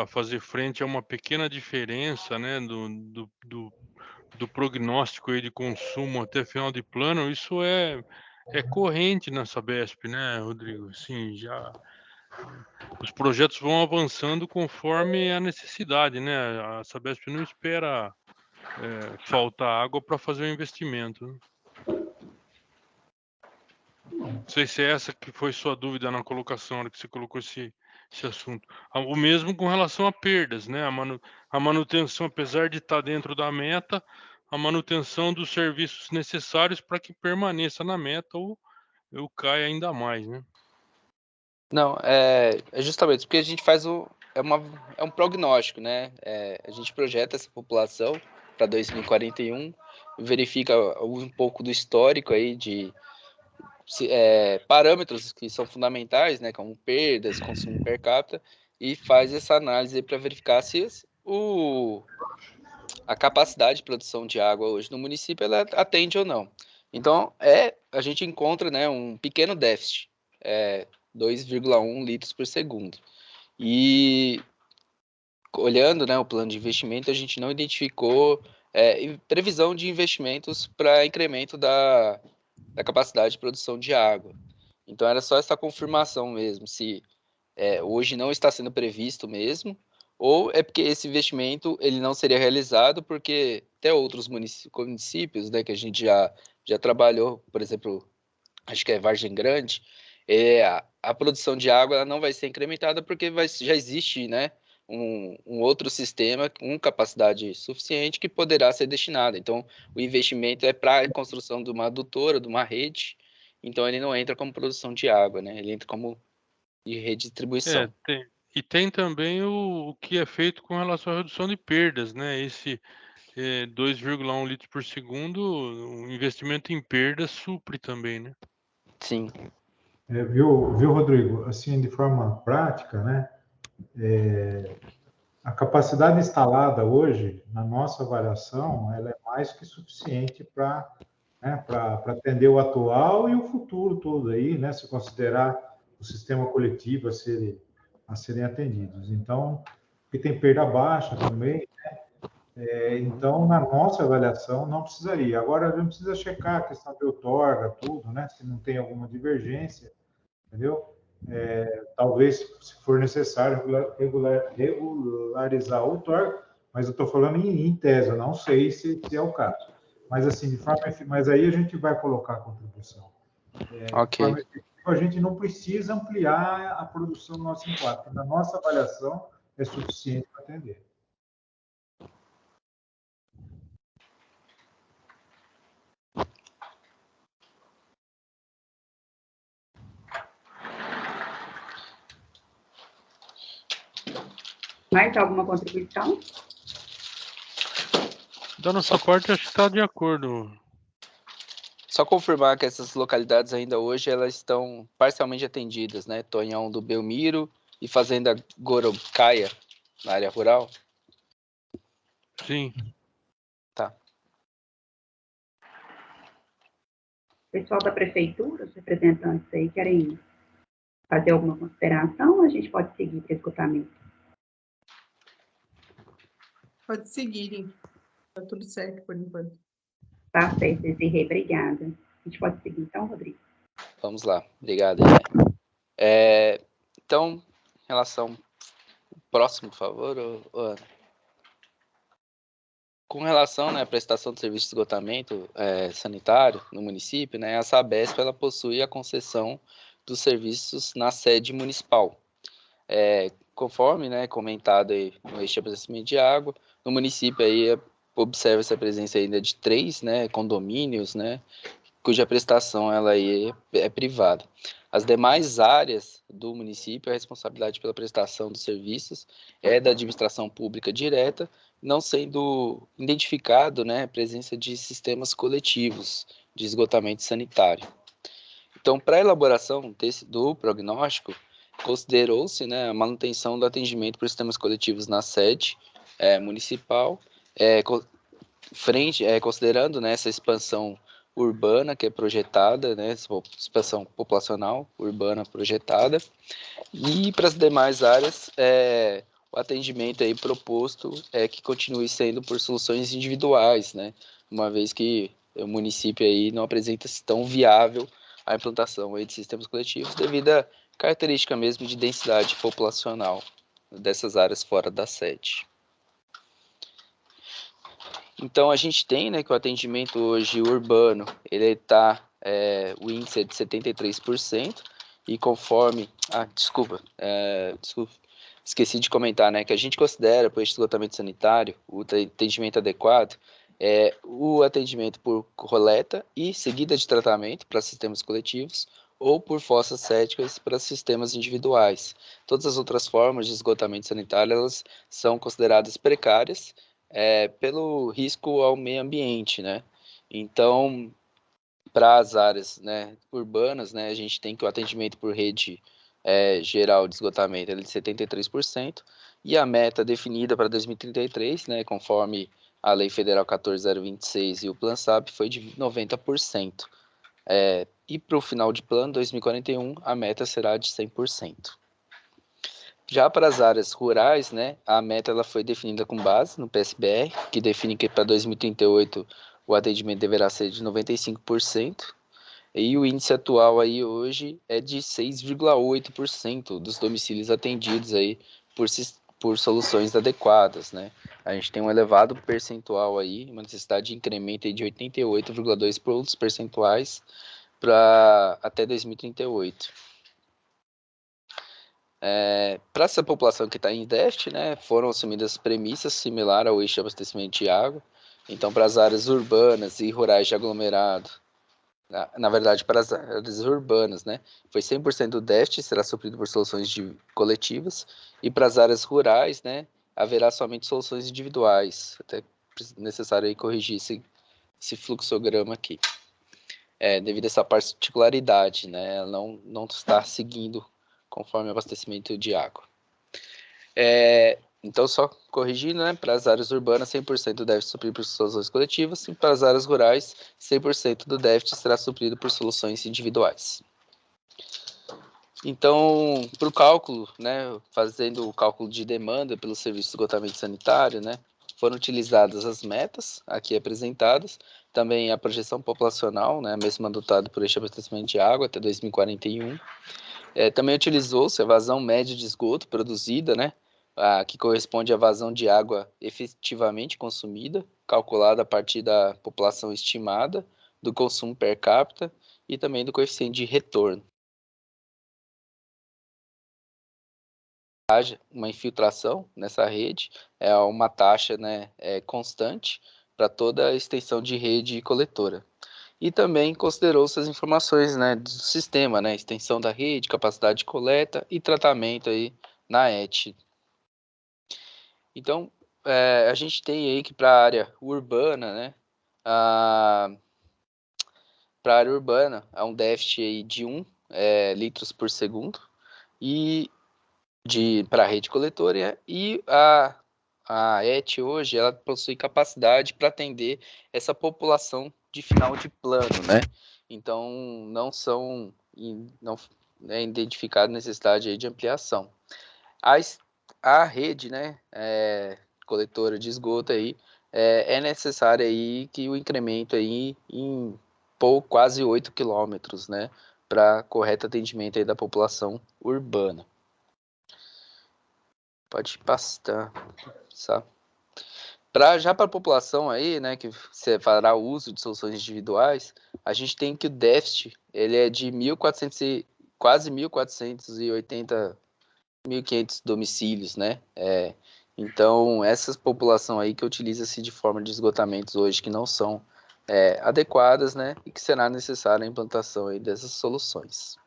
fazer frente a uma pequena diferença, né, do prognóstico aí de consumo até final de plano, isso é corrente na Sabesp, né, Rodrigo? Assim, já os projetos vão avançando conforme a necessidade, né? A Sabesp não espera faltar água para fazer o investimento, né? Não sei se é essa que foi sua dúvida na colocação, na hora que você colocou esse assunto. O mesmo com relação a perdas, né? A manutenção, apesar de estar dentro da meta, a manutenção dos serviços necessários para que permaneça na meta ou caia ainda mais, né? Não, é justamente porque a gente faz é um prognóstico, né? A gente projeta essa população para 2041, verifica um pouco do histórico aí de parâmetros que são fundamentais, né? Como perdas, consumo per capita, e faz essa análise para verificar se a capacidade de produção de água hoje no município ela atende ou não. Então, a gente encontra, né, um pequeno déficit, 2,1 litros por segundo. E olhando, né, o plano de investimento, a gente não identificou previsão de investimentos para incremento da capacidade de produção de água. Então, era só essa confirmação mesmo, se hoje não está sendo previsto mesmo, ou é porque esse investimento ele não seria realizado porque até outros municípios, né, que a gente já trabalhou, por exemplo, acho que é Vargem Grande, a produção de água ela não vai ser incrementada porque já existe, né, um outro sistema com capacidade suficiente que poderá ser destinado. Então, o investimento é para a construção de uma adutora, de uma rede, então ele não entra como produção de água, né, ele entra como de redistribuição. Tem também o que é feito com relação à redução de perdas, né? Esse 2,1 litros por segundo, o investimento em perdas supre também, né? Sim. Viu, Rodrigo? Assim, de forma prática, né? A capacidade instalada hoje, na nossa avaliação, ela é mais que suficiente para atender o atual e o futuro todo aí, né? Se considerar o sistema coletivo a serem atendidos. Então, que tem perda baixa também, né? Então, na nossa avaliação, não precisaria. Agora, a gente precisa checar a questão de outorga, tudo, né? Se não tem alguma divergência, entendeu? Talvez, se for necessário, regularizar o outorga, mas eu estou falando em tese, eu não sei se é o caso. Mas, assim, mas aí a gente vai colocar a contribuição. Ok. De forma efetiva, a gente não precisa ampliar a produção do nosso impacto, porque na nossa avaliação é suficiente para atender. Mais alguma contribuição? Da nossa parte, acho que está de acordo. Só confirmar que essas localidades ainda hoje elas estão parcialmente atendidas, né? Tonhão do Belmiro e Fazenda Gorocaia, na área rural. Sim. Tá. Pessoal da prefeitura, os representantes aí, querem fazer alguma consideração ou a gente pode seguir para escutamento? Pode seguirem. Tá tudo certo por enquanto. Tá certo, Desirê, obrigada. A gente pode seguir então, Rodrigo? Vamos lá. Obrigado. Então, em relação próximo, por favor, Ana. Com relação, né, à prestação de serviço de esgotamento sanitário no município, né, a Sabesp ela possui a concessão dos serviços na sede municipal. Conforme, né, comentado aí no eixo de abastecimento de água, no município aí observa-se a presença ainda de 3, né, condomínios, né, cuja prestação ela aí é privada. As demais áreas do município, a responsabilidade pela prestação dos serviços é da administração pública direta, não sendo identificado, né, a presença de sistemas coletivos de esgotamento sanitário. Então, para a elaboração do prognóstico, considerou-se, né, a manutenção do atendimento por sistemas coletivos na sede municipal, considerando, né, essa expansão urbana que é projetada, né, expansão populacional urbana projetada, e para as demais áreas, o atendimento aí proposto é que continue sendo por soluções individuais, né, uma vez que o município aí não apresenta tão viável a implantação aí de sistemas coletivos devido à característica mesmo de densidade populacional dessas áreas fora da sede. Então, a gente tem, né, que o atendimento hoje urbano, ele está o índice é de 73%, e conforme... desculpa, esqueci de comentar, né, que a gente considera, para o esgotamento sanitário, o atendimento adequado é o atendimento por coleta e seguida de tratamento para sistemas coletivos, ou por fossas sépticas para sistemas individuais. Todas as outras formas de esgotamento sanitário, elas são consideradas precárias pelo risco ao meio ambiente, né? Então, para as áreas, né, urbanas, né, a gente tem que o atendimento por rede geral de esgotamento é de 73%, e a meta definida para 2033, né, conforme a Lei Federal 14.026 e o PlanSAP, foi de 90%. E para o final de plano, 2041, a meta será de 100%. Já para as áreas rurais, né, a meta ela foi definida com base no PSBR, que define que para 2038 o atendimento deverá ser de 95%, e o índice atual aí hoje é de 6,8% dos domicílios atendidos aí por soluções adequadas, né? A gente tem um elevado percentual aí, uma necessidade de incremento aí de 88,2 pontos percentuais para até 2038. Para essa população que está em déficit, né, foram assumidas premissas similares ao eixo de abastecimento de água. Então, para as áreas urbanas e rurais de aglomerado, na verdade, para as áreas urbanas, né, foi 100% do déficit será suprido por soluções coletivas, e para as áreas rurais, né, haverá somente soluções individuais. Até necessário aí corrigir esse fluxograma aqui. Devido a essa particularidade, né, ela não está seguindo conforme o abastecimento de água. Então, só corrigindo, né, para as áreas urbanas, 100% deve suprir por soluções coletivas, e para as áreas rurais, 100% do déficit será suprido por soluções individuais. Então, para o cálculo, né, fazendo o cálculo de demanda pelo serviço de esgotamento sanitário, né, foram utilizadas as metas aqui apresentadas, também a projeção populacional, né, mesmo adotada por este abastecimento de água até 2041. Também utilizou-se a vazão média de esgoto produzida, né, que corresponde à vazão de água efetivamente consumida, calculada a partir da população estimada, do consumo per capita e também do coeficiente de retorno. Haja uma infiltração nessa rede, é uma taxa, né, constante para toda a extensão de rede coletora. E também considerou-se as informações, né, do sistema, né, extensão da rede, capacidade de coleta e tratamento aí na ET. Então, a gente tem aí que para a área urbana, né, para a área urbana há um déficit aí de 1 litros por segundo e para a rede coletora, e a ET hoje ela possui capacidade para atender essa população de final de plano, né? Então não é identificada necessidade aí de ampliação. A rede, né, coletora de esgoto aí é necessário aí que o incremento aí em quase 8 quilômetros, né, para correto atendimento aí da população urbana. Pode passar, sabe? Já para a população aí, né, que você fará o uso de soluções individuais, a gente tem que o déficit, ele é de quase 1.480, 1.500 domicílios, né? Então, essas população aí que utiliza-se de forma de esgotamentos hoje que não são adequadas, né, e que será necessária a implantação aí dessas soluções.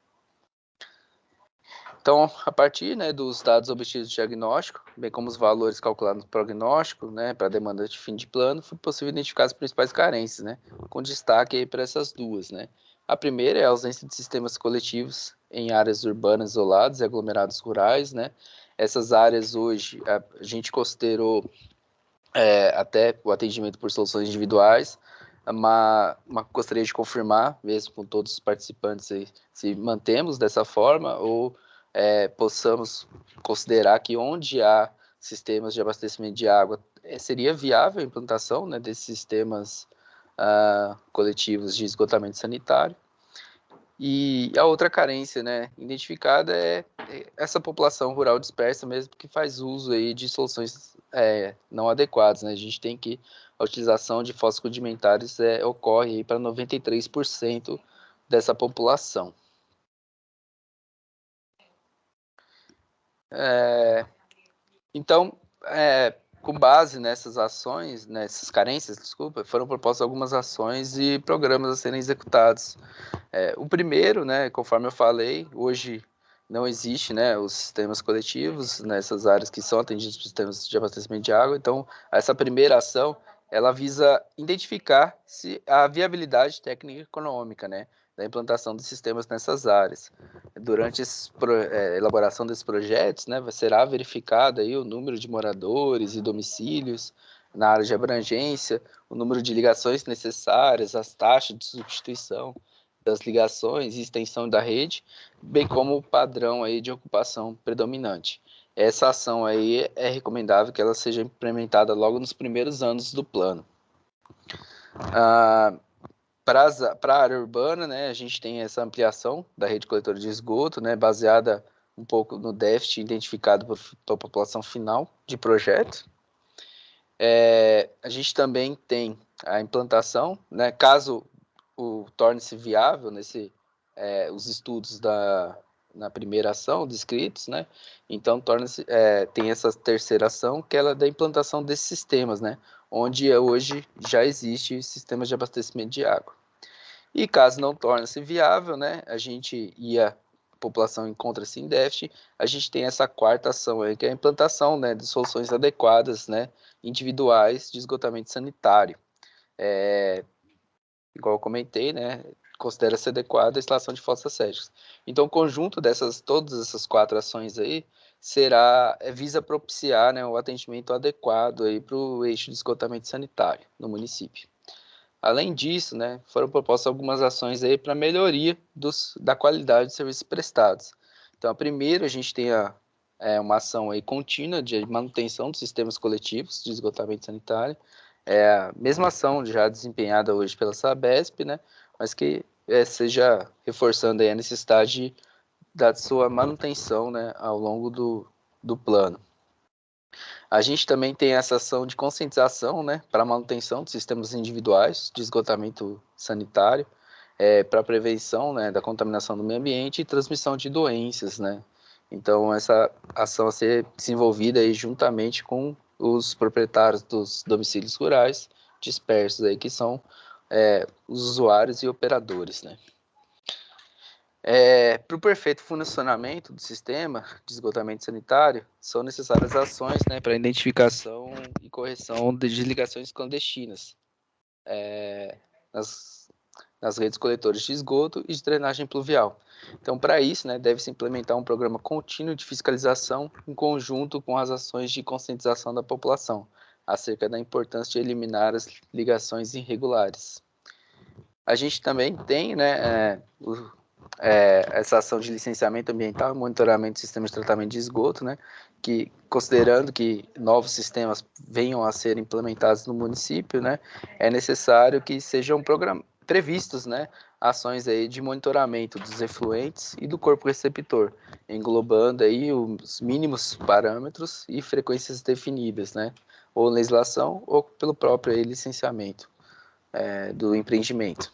Então, a partir, né, dos dados obtidos de diagnóstico, bem como os valores calculados no prognóstico, né, para a demanda de fim de plano, foi possível identificar as principais carências, né, com destaque aí para essas duas, né. A primeira é a ausência de sistemas coletivos em áreas urbanas isoladas e aglomerados rurais, né. Essas áreas hoje a gente considerou até o atendimento por soluções individuais, mas gostaria de confirmar, mesmo com todos os participantes aí, se mantemos dessa forma ou possamos considerar que onde há sistemas de abastecimento de água seria viável a implantação, né, desses sistemas coletivos de esgotamento sanitário. E a outra carência, né, identificada é essa população rural dispersa mesmo que faz uso aí de soluções não adequadas, né? A gente tem que a utilização de fósforos rudimentares ocorre para 93% dessa população. Então, com base nessas ações, nessas carências, desculpa, foram propostas algumas ações e programas a serem executados. O primeiro, né, conforme eu falei, hoje não existe, né, os sistemas coletivos nessas áreas que são atendidas por sistemas de abastecimento de água. Então, essa primeira ação, ela visa identificar a viabilidade técnica e econômica, né, da implantação de sistemas nessas áreas. Durante a elaboração desses projetos, né, será verificado aí o número de moradores e domicílios na área de abrangência, o número de ligações necessárias, as taxas de substituição das ligações e extensão da rede, bem como o padrão aí de ocupação predominante. Essa ação aí é recomendável que ela seja implementada logo nos primeiros anos do plano. Para a área urbana, né, a gente tem essa ampliação da rede coletora de esgoto, né, baseada um pouco no déficit identificado pela população final de projeto. A gente também tem a implantação, né, caso torne-se viável os estudos na primeira ação descritos, né? Então tem essa terceira ação, que é da implantação desses sistemas, né? Onde hoje já existe sistemas de abastecimento de água. E caso não torne-se viável, né? A população encontra-se em déficit, a gente tem essa quarta ação aí, que é a implantação, né, de soluções adequadas, né, individuais de esgotamento sanitário. Igual eu comentei, né, considera-se adequada a instalação de fossas sépticas. Então, o conjunto todas essas quatro ações aí visa propiciar, né, o atendimento adequado para o eixo de esgotamento sanitário no município. Além disso, né, foram propostas algumas ações aí para melhoria da qualidade dos serviços prestados. Então, a primeira, a gente tem uma ação aí contínua de manutenção dos sistemas coletivos de esgotamento sanitário. A mesma ação já desempenhada hoje pela Sabesp, né, mas que seja reforçando aí a necessidade da sua manutenção, né, ao longo do plano. A gente também tem essa ação de conscientização, né, para a manutenção dos sistemas individuais de esgotamento sanitário, para prevenção, né, da contaminação do meio ambiente e transmissão de doenças, né. Então, essa ação a ser desenvolvida aí juntamente com os proprietários dos domicílios rurais dispersos aí, que são os usuários e operadores, né. Para o perfeito funcionamento do sistema de esgotamento sanitário, são necessárias ações, né, para identificação e correção de ligações clandestinas nas redes coletoras de esgoto e de drenagem pluvial. Então, para isso, né, deve-se implementar um programa contínuo de fiscalização em conjunto com as ações de conscientização da população acerca da importância de eliminar as ligações irregulares. A gente também tem, né, essa ação de licenciamento ambiental e monitoramento do sistema de tratamento de esgoto, né, que, considerando que novos sistemas venham a ser implementados no município, né, é necessário que sejam previstos, né, ações aí de monitoramento dos efluentes e do corpo receptor, englobando aí os mínimos parâmetros e frequências definidas, né, ou legislação ou pelo próprio licenciamento do empreendimento.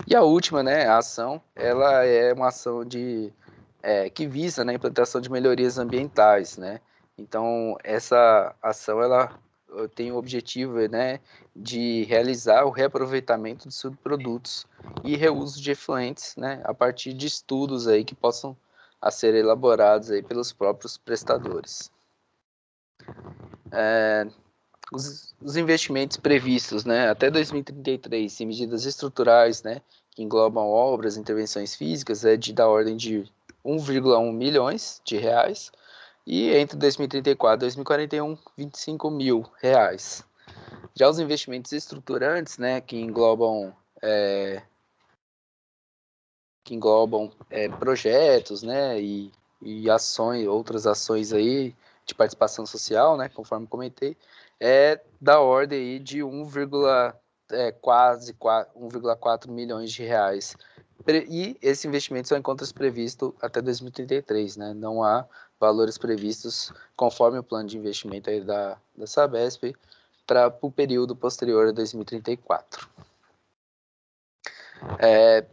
E a última, né, a ação, ela é uma ação que visa, né, a implantação de melhorias ambientais, né. Então, essa ação, ela tem o objetivo, né, de realizar o reaproveitamento de subprodutos e reuso de efluentes, né, a partir de estudos aí que possam ser elaborados aí pelos próprios prestadores. Os investimentos previstos, né, até 2033, em medidas estruturais, né, que englobam obras e intervenções físicas, da ordem de 1,1 milhões de reais, e entre 2034 e 2041, 25 mil reais. Já os investimentos estruturantes, né, que englobam projetos, né, e ações, outras ações aí de participação social, né, conforme comentei, da ordem aí de quase 1,4 milhões de reais. E esse investimento só encontra-se previsto até 2033, né? Não há valores previstos conforme o plano de investimento aí da Sabesp para o período posterior a 2034.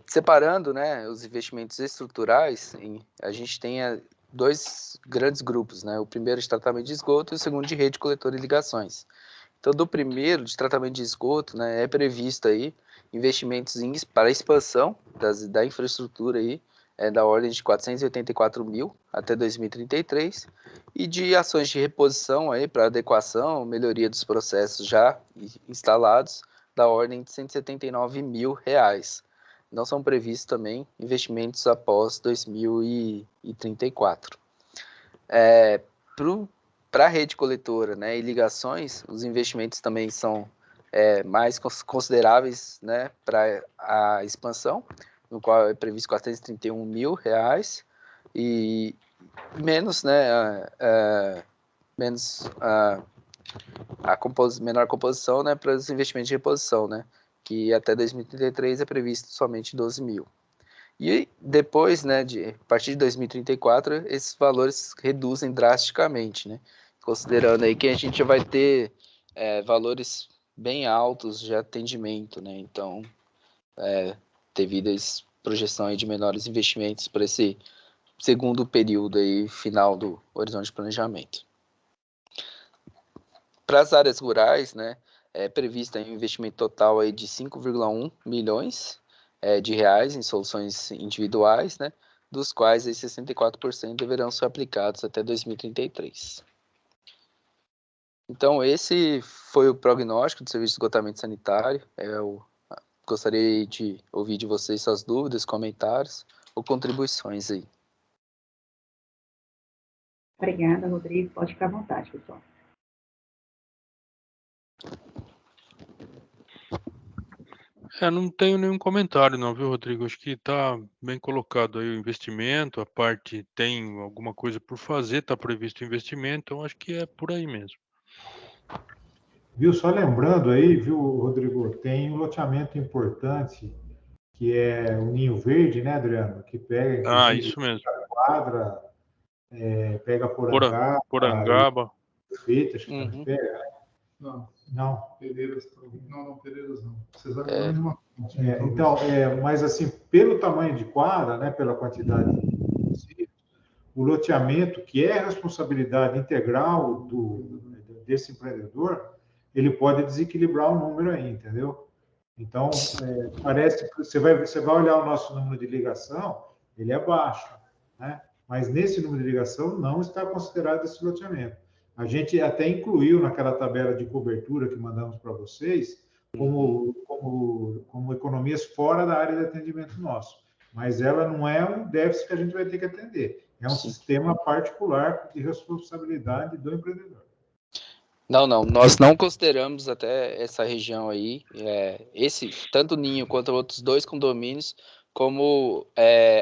Separando, né, os investimentos estruturais, a gente tem dois grandes grupos, né? O primeiro de tratamento de esgoto e o segundo de rede, coletor e ligações. Então, do primeiro, de tratamento de esgoto, né, é previsto aí investimentos para a expansão da infraestrutura aí, da ordem de 484 mil até 2033, e de ações de reposição aí para adequação, melhoria dos processos já instalados, da ordem de 179 mil reais. Não são previstos também investimentos após 2034. Para a rede coletora, né, e ligações, os investimentos também são mais consideráveis, né, para a expansão, no qual é previsto 431 mil reais, e menos, né, menor composição, né, para os investimentos de reposição, né, que até 2033 é previsto somente 12 mil. E depois, né, a partir de 2034, esses valores reduzem drasticamente, né? Considerando aí que a gente já vai ter valores bem altos de atendimento, né? Então, devido a essa projeção aí de menores investimentos para esse segundo período aí, final do horizonte de planejamento. Para as áreas rurais, né, é previsto um investimento total aí de 5,1 milhões de reais em soluções individuais, né, dos quais aí 64% deverão ser aplicados até 2033. Então, esse foi o prognóstico do serviço de esgotamento sanitário. Eu gostaria de ouvir de vocês suas dúvidas, comentários ou contribuições aí. Obrigada, Rodrigo. Pode ficar à vontade, pessoal. Não tenho nenhum comentário não, viu, Rodrigo? Acho que está bem colocado aí o investimento, a parte tem alguma coisa por fazer, está previsto o investimento, então acho que é por aí mesmo. Viu, só lembrando aí, viu, Rodrigo, tem um loteamento importante, que é o Ninho Verde, né, Adriano? Que pega, inclusive, Isso mesmo. Quadra, pega Porangaba, Porangaba. Feita, acho que também pega. Não. Pereiras não. Vocês vão na mesma fonte. Então, mas assim, pelo tamanho de quadra, né, pela quantidade de o loteamento, que é responsabilidade integral desse empreendedor, ele pode desequilibrar o número aí, entendeu? Então, parece que você vai olhar o nosso número de ligação, ele é baixo, né? Mas nesse número de ligação não está considerado esse loteamento. A gente até incluiu naquela tabela de cobertura que mandamos para vocês, como economias fora da área de atendimento nosso. Mas ela não é um déficit que a gente vai ter que atender. É um sistema particular de responsabilidade do empreendedor. Não, nós não consideramos até essa região aí, tanto o Ninho quanto outros dois condomínios, como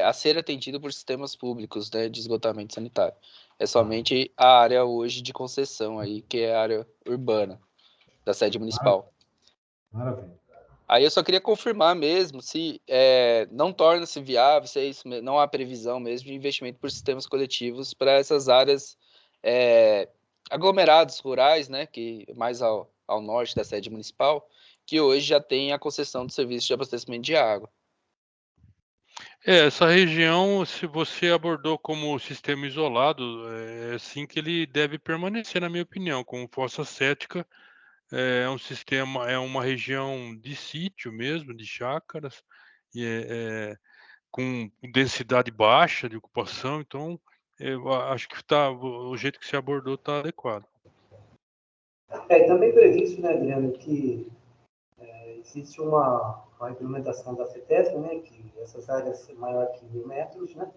a ser atendido por sistemas públicos, né, de esgotamento sanitário. É somente a área hoje de concessão aí, que é a área urbana da sede municipal. Maravilha. Aí eu só queria confirmar mesmo se não torna-se viável, se é isso, não há previsão mesmo de investimento por sistemas coletivos para essas áreas aglomerados rurais, né, que mais ao norte da sede municipal, que hoje já tem a concessão do serviço de abastecimento de água. Essa região, se você abordou como sistema isolado, é assim que ele deve permanecer, na minha opinião, como fossa cética. É um sistema, é uma região de sítio mesmo, de chácaras, e com densidade baixa de ocupação, então eu acho que o jeito que se abordou está adequado. Também previsto, né, Adriano, que existe uma implementação da CETESB, né, que essas áreas maiores que 1.000 metros, né,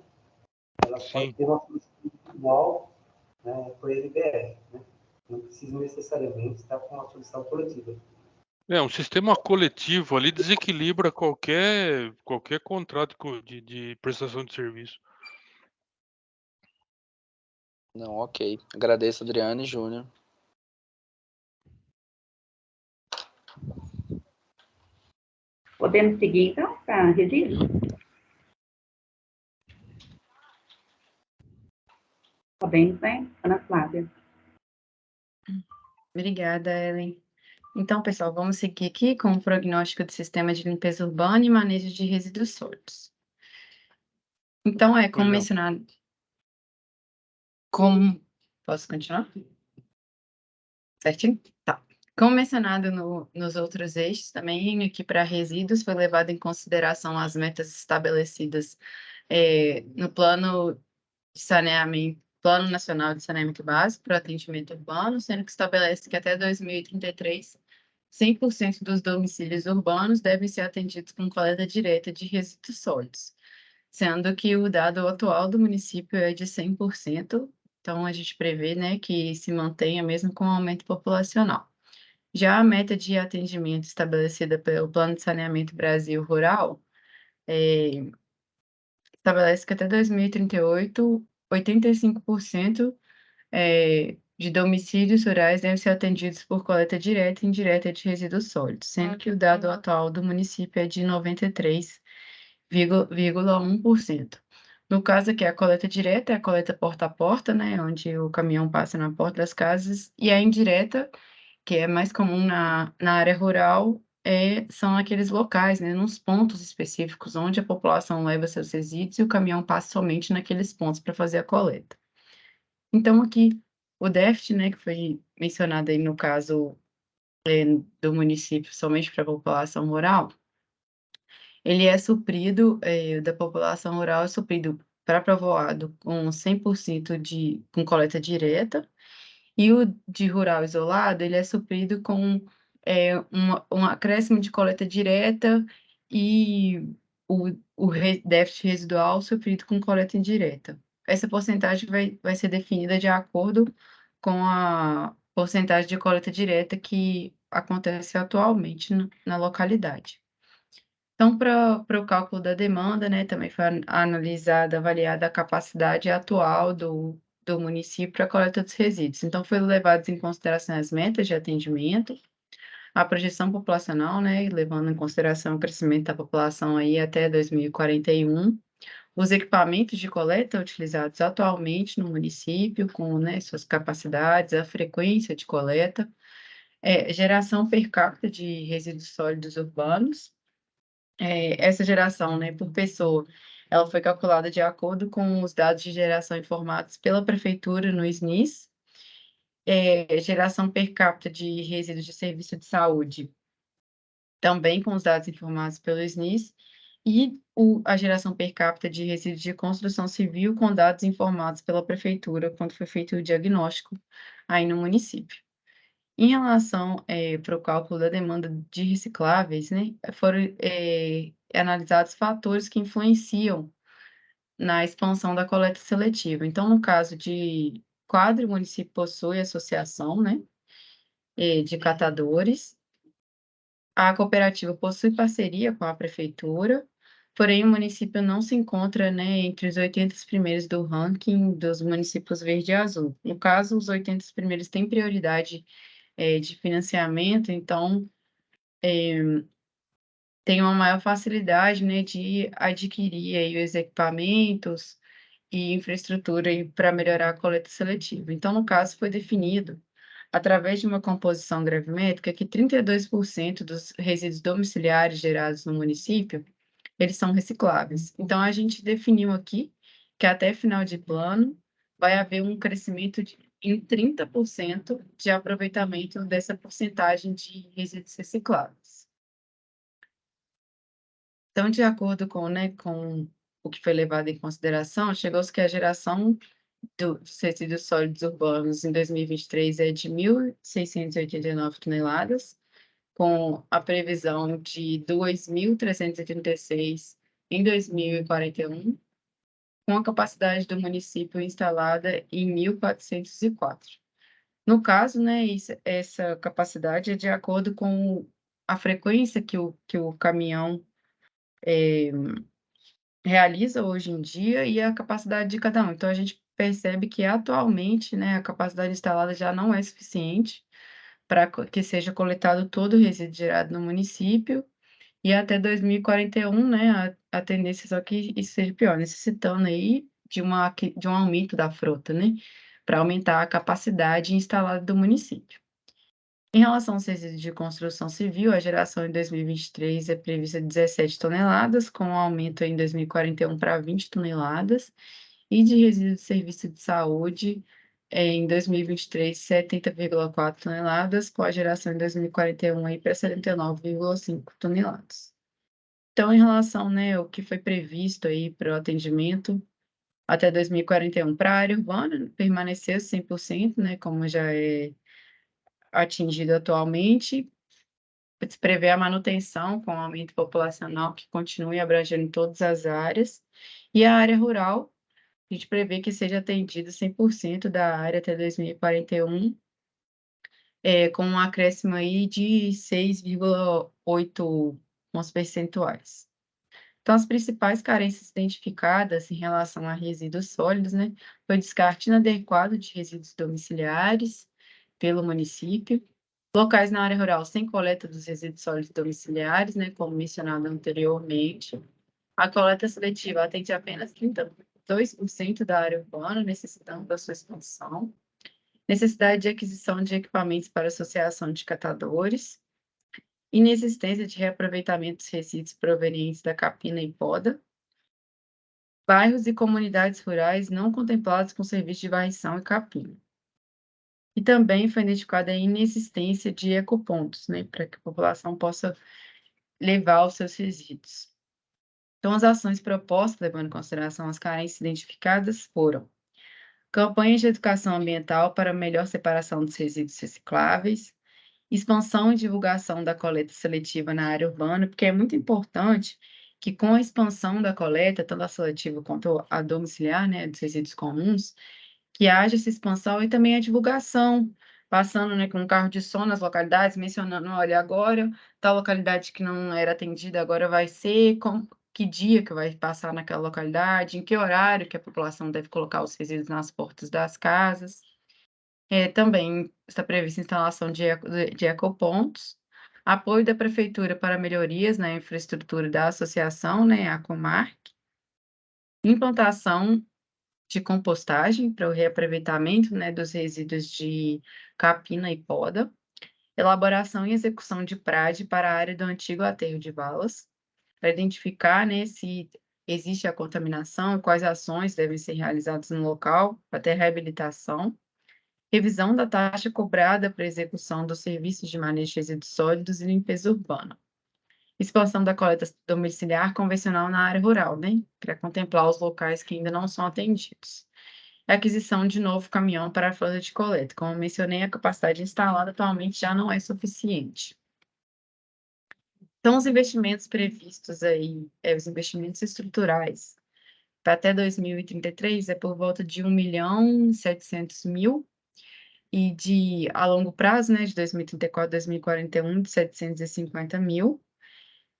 elas podem ter uma solução individual, né, por LBR, né, não precisa necessariamente estar com uma solução coletiva. Um sistema coletivo ali desequilibra qualquer contrato de prestação de serviço. Não, ok. Agradeço, Adriano e Júnior. Podemos seguir, então, para a Regina? Podemos, né? Ana Flávia. Obrigada, Ellen. Então, pessoal, vamos seguir aqui com o prognóstico do sistema de limpeza urbana e manejo de resíduos sólidos. Então, como mencionado... Posso continuar? Certinho? Tá. Como mencionado nos outros eixos, também aqui para resíduos foi levado em consideração as metas estabelecidas no Plano Nacional de Saneamento Básico para o Atendimento Urbano, sendo que estabelece que até 2033, 100% dos domicílios urbanos devem ser atendidos com coleta direta de resíduos sólidos, sendo que o dado atual do município é de 100%, então a gente prevê, né, que se mantenha mesmo com o aumento populacional. Já a meta de atendimento estabelecida pelo Plano de Saneamento Brasil Rural estabelece que até 2038, 85% de domicílios rurais devem ser atendidos por coleta direta e indireta de resíduos sólidos, sendo que o dado atual do município é de 93,1%. No caso aqui, a coleta direta é a coleta porta a porta, né, onde o caminhão passa na porta das casas, e a indireta, que é mais comum na área rural, são aqueles locais, né, nos pontos específicos, onde a população leva seus resíduos e o caminhão passa somente naqueles pontos para fazer a coleta. Então, aqui, o déficit, né, que foi mencionado aí no caso do município somente para a população rural, ele é suprido, da população rural é suprido para povoado com 100% com coleta direta, e o de rural isolado, ele é suprido com um acréscimo de coleta direta e o déficit residual suprido com coleta indireta. Essa porcentagem vai ser definida de acordo com a porcentagem de coleta direta que acontece atualmente na localidade. Então, para o cálculo da demanda, né, também foi analisada, avaliada a capacidade atual do município para a coleta dos resíduos. Então, foram levadas em consideração as metas de atendimento, a projeção populacional, né, levando em consideração o crescimento da população aí até 2041, os equipamentos de coleta utilizados atualmente no município, com, né, suas capacidades, a frequência de coleta, geração per capita de resíduos sólidos urbanos. Essa geração, né, por pessoa, ela foi calculada de acordo com os dados de geração informados pela prefeitura no SNIS, geração per capita de resíduos de serviço de saúde, também com os dados informados pelo SNIS, e a geração per capita de resíduos de construção civil com dados informados pela prefeitura quando foi feito o diagnóstico aí no município. Em relação para o cálculo da demanda de recicláveis, né, foram analisados fatores que influenciam na expansão da coleta seletiva. Então, no caso de Quadro, o município possui associação, né, de catadores. A cooperativa possui parceria com a prefeitura, porém o município não se encontra, né, entre os 80 primeiros do ranking dos municípios verde e azul. No caso, os 80 primeiros têm prioridade de financiamento, então tem uma maior facilidade, né, de adquirir aí os equipamentos e infraestrutura para melhorar a coleta seletiva. Então, no caso, foi definido, através de uma composição gravimétrica, que 32% dos resíduos domiciliares gerados no município, eles são recicláveis. Então, a gente definiu aqui que até final de plano vai haver um crescimento em 30% de aproveitamento dessa porcentagem de resíduos recicláveis. Então, de acordo com o que foi levado em consideração, chegou-se que a geração dos resíduos sólidos urbanos em 2023 é de 1.689 toneladas, com a previsão de 2.336 em 2041, com a capacidade do município instalada em 1.404. No caso, né, essa capacidade é de acordo com a frequência que o caminhão realiza hoje em dia e a capacidade de cada um. Então, a gente percebe que atualmente, né, a capacidade instalada já não é suficiente para que seja coletado todo o resíduo gerado no município, e até 2041, né, a tendência é só que isso seja pior, necessitando aí de um aumento da frota, né, para aumentar a capacidade instalada do município. Em relação aos resíduos de construção civil, a geração em 2023 é prevista 17 toneladas, com um aumento em 2041 para 20 toneladas, e de resíduos de serviço de saúde, em 2023, 70,4 toneladas, com a geração em 2041 aí para 79,5 toneladas. Então, em relação, né, ao que foi previsto aí para o atendimento até 2041 para a área urbana, permaneceu 100%, né, como já é atingido atualmente. Se prevê a manutenção com o aumento populacional que continue abrangendo todas as áreas, e a área rural, a gente prevê que seja atendida 100% da área até 2041, com um acréscimo aí de 6,8 pontos percentuais. Então, as principais carências identificadas em relação a resíduos sólidos, né, foi o descarte inadequado de resíduos domiciliares pelo município, locais na área rural sem coleta dos resíduos sólidos domiciliares, né, como mencionado anteriormente. A coleta seletiva atende apenas 32% da área urbana, necessitando da sua expansão. Necessidade de aquisição de equipamentos para associação de catadores. Inexistência de reaproveitamento dos resíduos provenientes da capina e poda. Bairros e comunidades rurais não contemplados com serviço de varrição e capina. E também foi identificada a inexistência de ecopontos, né, para que a população possa levar os seus resíduos. Então, as ações propostas, levando em consideração as carências identificadas, foram campanhas de educação ambiental para melhor separação dos resíduos recicláveis, expansão e divulgação da coleta seletiva na área urbana, porque é muito importante que com a expansão da coleta, tanto a seletiva quanto a domiciliar, né, dos resíduos comuns, que haja essa expansão e também a divulgação, passando, né, com um carro de som nas localidades, mencionando, olha, agora, tal localidade que não era atendida, agora vai ser, que dia que vai passar naquela localidade, em que horário que a população deve colocar os resíduos nas portas das casas. Também está prevista a instalação de ecopontos, apoio da prefeitura para melhorias na infraestrutura da associação, né, a Comarc, implantação de compostagem para o reaproveitamento, né, dos resíduos de capina e poda, elaboração e execução de PRAD para a área do antigo aterro de valas, para identificar, né, se existe a contaminação e quais ações devem ser realizadas no local para ter reabilitação, revisão da taxa cobrada para execução dos serviços de manejo de resíduos sólidos e limpeza urbana. Expansão da coleta domiciliar convencional na área rural, né? Para contemplar os locais que ainda não são atendidos. Aquisição de novo caminhão para a frota de coleta. Como mencionei, a capacidade instalada atualmente já não é suficiente. Então, os investimentos previstos aí, os investimentos estruturais, para até 2033 é por volta de 1.700.000, e a longo prazo, né, de 2034 a 2041, de 750 mil.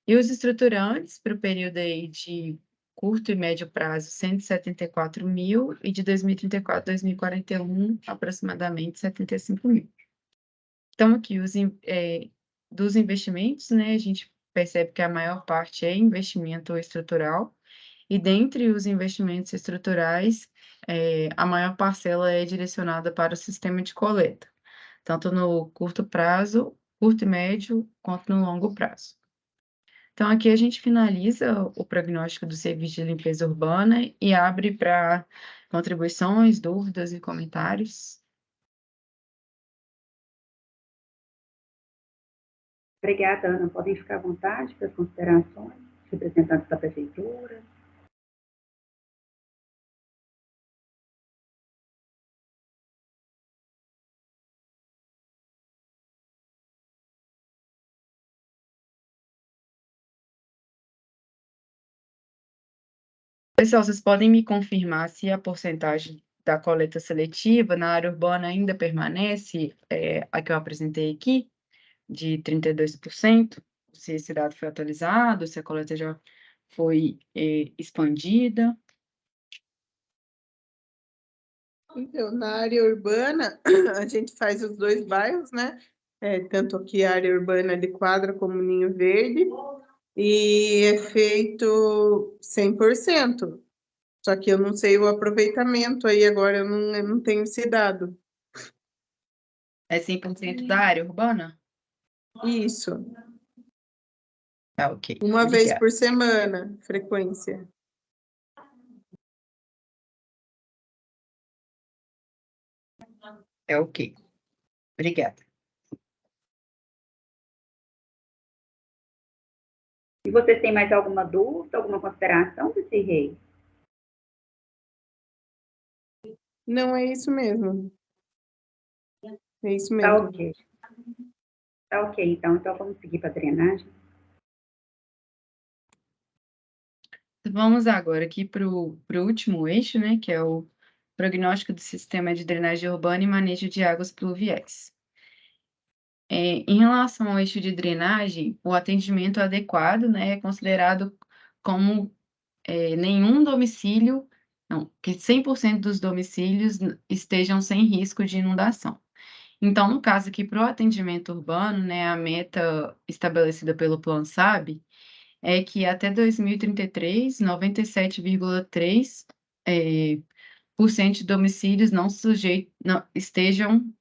E os estruturantes para o período aí de curto e médio prazo, 174 mil, e de 2034 a 2041, aproximadamente 75 mil. Então, aqui, dos investimentos, né, a gente percebe que a maior parte é investimento estrutural, e dentre os investimentos estruturais, a maior parcela é direcionada para o sistema de coleta, tanto no curto prazo, curto e médio, quanto no longo prazo. Então, aqui a gente finaliza o prognóstico do serviço de limpeza urbana e abre para contribuições, dúvidas e comentários. Obrigada, Ana. Podem ficar à vontade para as considerações, representantes da Prefeitura. Pessoal, vocês podem me confirmar se a porcentagem da coleta seletiva na área urbana ainda permanece, a que eu apresentei aqui, de 32%, se esse dado foi atualizado, se a coleta já foi expandida. Então, na área urbana, a gente faz os dois bairros, né? Tanto aqui a área urbana de Quadra como Ninho Verde, e é feito 100%. Só que eu não sei o aproveitamento aí agora, eu não tenho esse dado. É 100% da área urbana? Isso. Tá, ok. Uma vez Obrigada. por semana, frequência. É ok. Obrigada. E vocês têm mais alguma dúvida, alguma consideração, Vice-Rei? Não, é isso mesmo. É isso Tá mesmo. ok. Tá ok, então. Então, vamos seguir para a drenagem. Vamos agora aqui para o último eixo, né, que é o prognóstico do sistema de drenagem urbana e manejo de águas pluviais. Em relação ao eixo de drenagem, o atendimento adequado, né, é considerado como nenhum domicílio, não, que 100% dos domicílios estejam sem risco de inundação. Então, no caso aqui, para o atendimento urbano, né, a meta estabelecida pelo Plano SAB é que até 2033, 97,3% por cento de domicílios estejam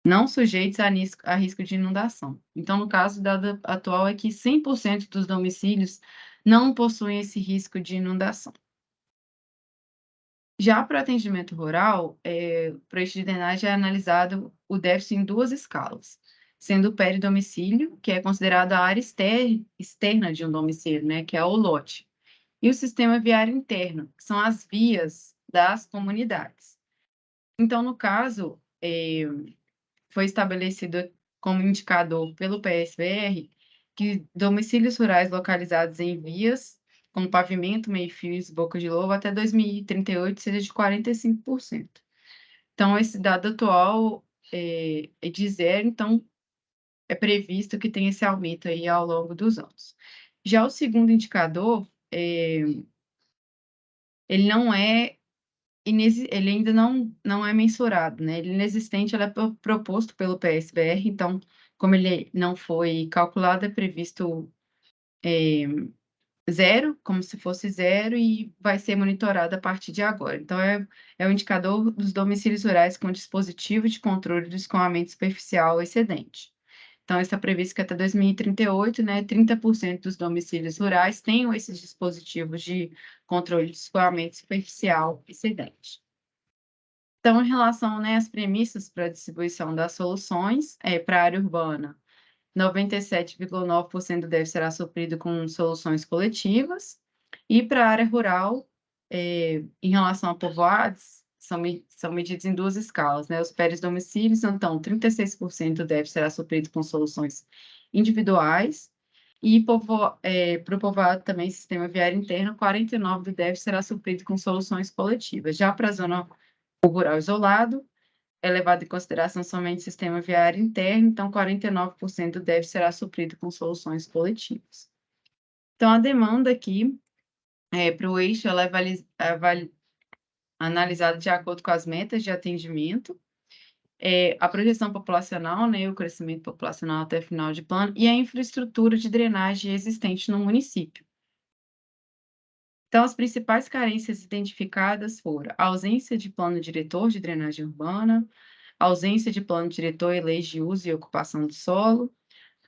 não sujeitos a risco de inundação. Então, no caso, o dado atual é que 100% dos domicílios não possuem esse risco de inundação. Já para o atendimento rural, para o eixo de drenagem é analisado o déficit em duas escalas, sendo o peridomicílio, que é considerado a área externa de um domicílio, né, que é o lote, e o sistema viário interno, que são as vias das comunidades. Então, no caso, foi estabelecido como indicador pelo PSBR que domicílios rurais localizados em vias com pavimento, meio-fios, boca de lobo, até 2038 seja de 45%. Então, esse dado atual é de 0, então é previsto que tenha esse aumento aí ao longo dos anos. Já o segundo indicador, ele não é ele ainda não é mensurado, né? Ele é inexistente, ele é proposto pelo PSBR, então, como ele não foi calculado, é previsto 0, como se fosse 0, e vai ser monitorado a partir de agora. Então, é o indicador dos domicílios rurais com dispositivo de controle do escoamento superficial excedente. Então, está previsto que até 2038, né, 30% dos domicílios rurais tenham esses dispositivos de controle de escoamento superficial excedente. Então, em relação, né, às premissas para a distribuição das soluções, para a área urbana, 97,9% deve ser suprido com soluções coletivas, e para a área rural, em relação a povoados, são medidos em duas escalas, né? Os domicílios, então, 36% deve ser suprido com soluções individuais, e para o povoado também, sistema viário interno, 49% deve ser suprido com soluções coletivas. Já para a zona rural isolado, é levado em consideração somente o sistema viário interno, então 49% deve ser suprido com soluções coletivas. Então, a demanda aqui para o eixo ela é analisada de acordo com as metas de atendimento, a projeção populacional, né, o crescimento populacional até final de plano, e a infraestrutura de drenagem existente no município. Então, as principais carências identificadas foram a ausência de plano diretor de drenagem urbana, ausência de plano diretor e leis de uso e ocupação do solo,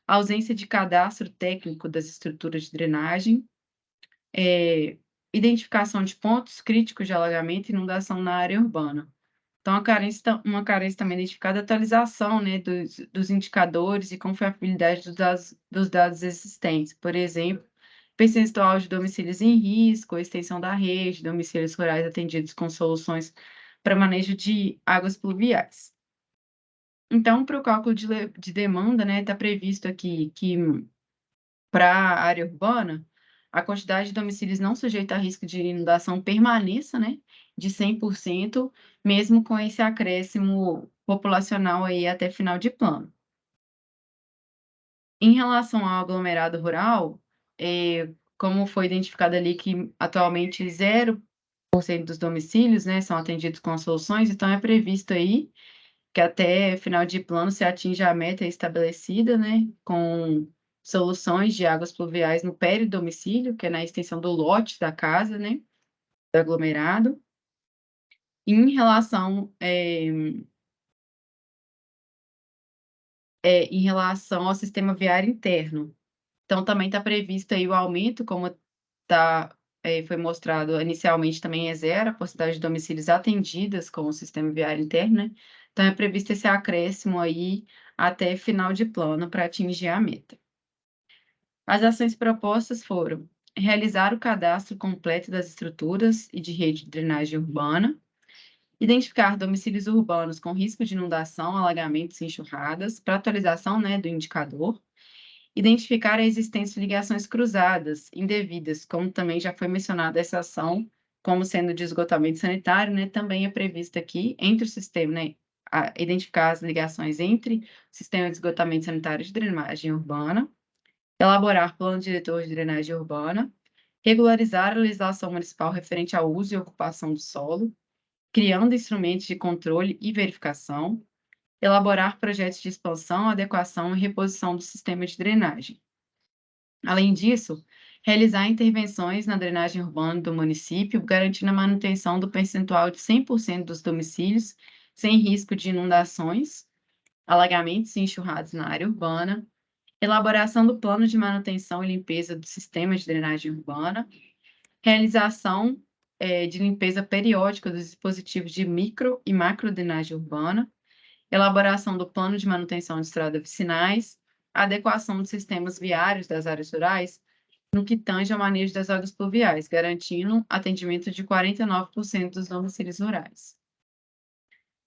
ausência de cadastro técnico das estruturas de drenagem, identificação de pontos críticos de alagamento e inundação na área urbana. Então, uma carência também identificada é a atualização, né, dos indicadores e confiabilidade dos dados existentes. Por exemplo, percentual de domicílios em risco, extensão da rede, domicílios rurais atendidos com soluções para manejo de águas pluviais. Então, para o cálculo de demanda, né, está previsto aqui que para a área urbana, a quantidade de domicílios não sujeita a risco de inundação permaneça, né, de 100%, mesmo com esse acréscimo populacional aí até final de plano. Em relação ao aglomerado rural, como foi identificado ali que atualmente 0% dos domicílios, né, são atendidos com soluções, então é previsto aí que até final de plano se atinja a meta estabelecida, né, com soluções de águas pluviais no peridomicílio, que é na extensão do lote da casa, né, do aglomerado. Em relação em relação ao sistema viário interno. Então, também está previsto aí o aumento, como foi mostrado inicialmente, também é zero, a porcentagem de domicílios atendidas com o sistema viário interno, né? Então, é previsto esse acréscimo aí até final de plano para atingir a meta. As ações propostas foram realizar o cadastro completo das estruturas e de rede de drenagem urbana, identificar domicílios urbanos com risco de inundação, alagamentos e enxurradas, para atualização, né, do indicador, identificar a existência de ligações cruzadas, indevidas, como também já foi mencionada essa ação, como sendo de esgotamento sanitário, né, também é prevista aqui, entre o sistema, né, identificar as ligações entre o sistema de esgotamento sanitário e de drenagem urbana, elaborar plano diretor de drenagem urbana, regularizar a legislação municipal referente ao uso e ocupação do solo, criando instrumentos de controle e verificação, elaborar projetos de expansão, adequação e reposição do sistema de drenagem. Além disso, realizar intervenções na drenagem urbana do município, garantindo a manutenção do percentual de 100% dos domicílios, sem risco de inundações, alagamentos e enxurradas na área urbana, elaboração do plano de manutenção e limpeza do sistema de drenagem urbana, realização de limpeza periódica dos dispositivos de micro e macro drenagem urbana, elaboração do plano de manutenção de estradas vicinais, adequação dos sistemas viários das áreas rurais no que tange ao manejo das águas pluviais, garantindo atendimento de 49% dos domicílios rurais.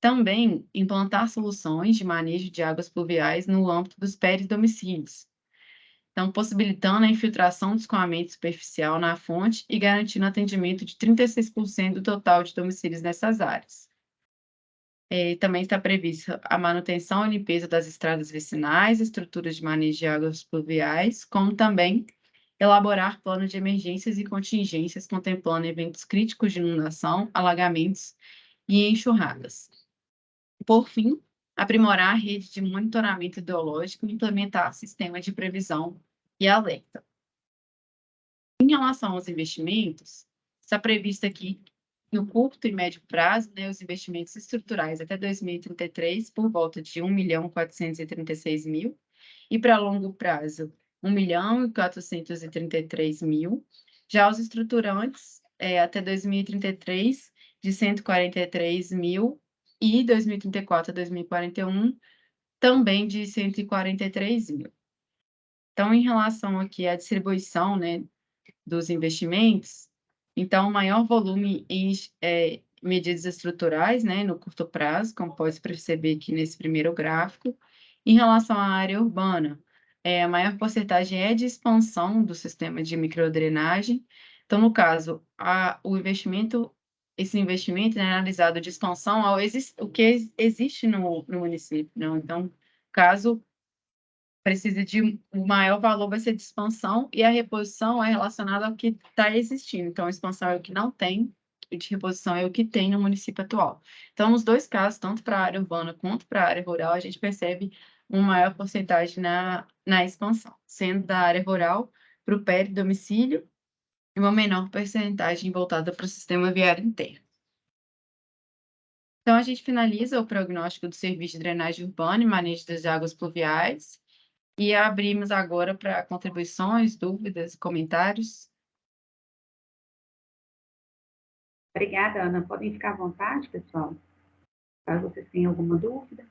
Também implantar soluções de manejo de águas pluviais no âmbito dos domicílios. Então, possibilitando a infiltração do escoamento superficial na fonte e garantindo atendimento de 36% do total de domicílios nessas áreas. Também está prevista a manutenção e limpeza das estradas vicinais, estruturas de manejo de águas pluviais, como também elaborar plano de emergências e contingências contemplando eventos críticos de inundação, alagamentos e enxurradas. Por fim, aprimorar a rede de monitoramento hidrológico e implementar sistema de previsão e alerta. Em relação aos investimentos, está previsto aqui no curto e médio prazo, né, os investimentos estruturais até 2033 por volta de 1.436.000 e para longo prazo 1.433.000. Já os estruturantes até 2033 de 143.000 e 2034 a 2041 também de 143.000. Então, em relação aqui à distribuição, né, dos investimentos, então, o maior volume em medidas estruturais, né, no curto prazo, como pode perceber aqui nesse primeiro gráfico. Em relação à área urbana, a maior porcentagem é de expansão do sistema de microdrenagem. Então, no caso, esse investimento é analisado de expansão ao o que existe no município, né? Então, caso precisa de o maior valor vai ser de expansão e a reposição é relacionada ao que está existindo. Então, a expansão é o que não tem e de reposição é o que tem no município atual. Então, nos dois casos, tanto para a área urbana quanto para a área rural, a gente percebe uma maior porcentagem na expansão, sendo da área rural para o domicílio e uma menor porcentagem voltada para o sistema viário interno. Então, a gente finaliza o prognóstico do serviço de drenagem urbana e manejo das águas pluviais. E abrimos agora para contribuições, dúvidas, comentários. Obrigada, Ana. Podem ficar à vontade, pessoal, caso vocês tenham alguma dúvida.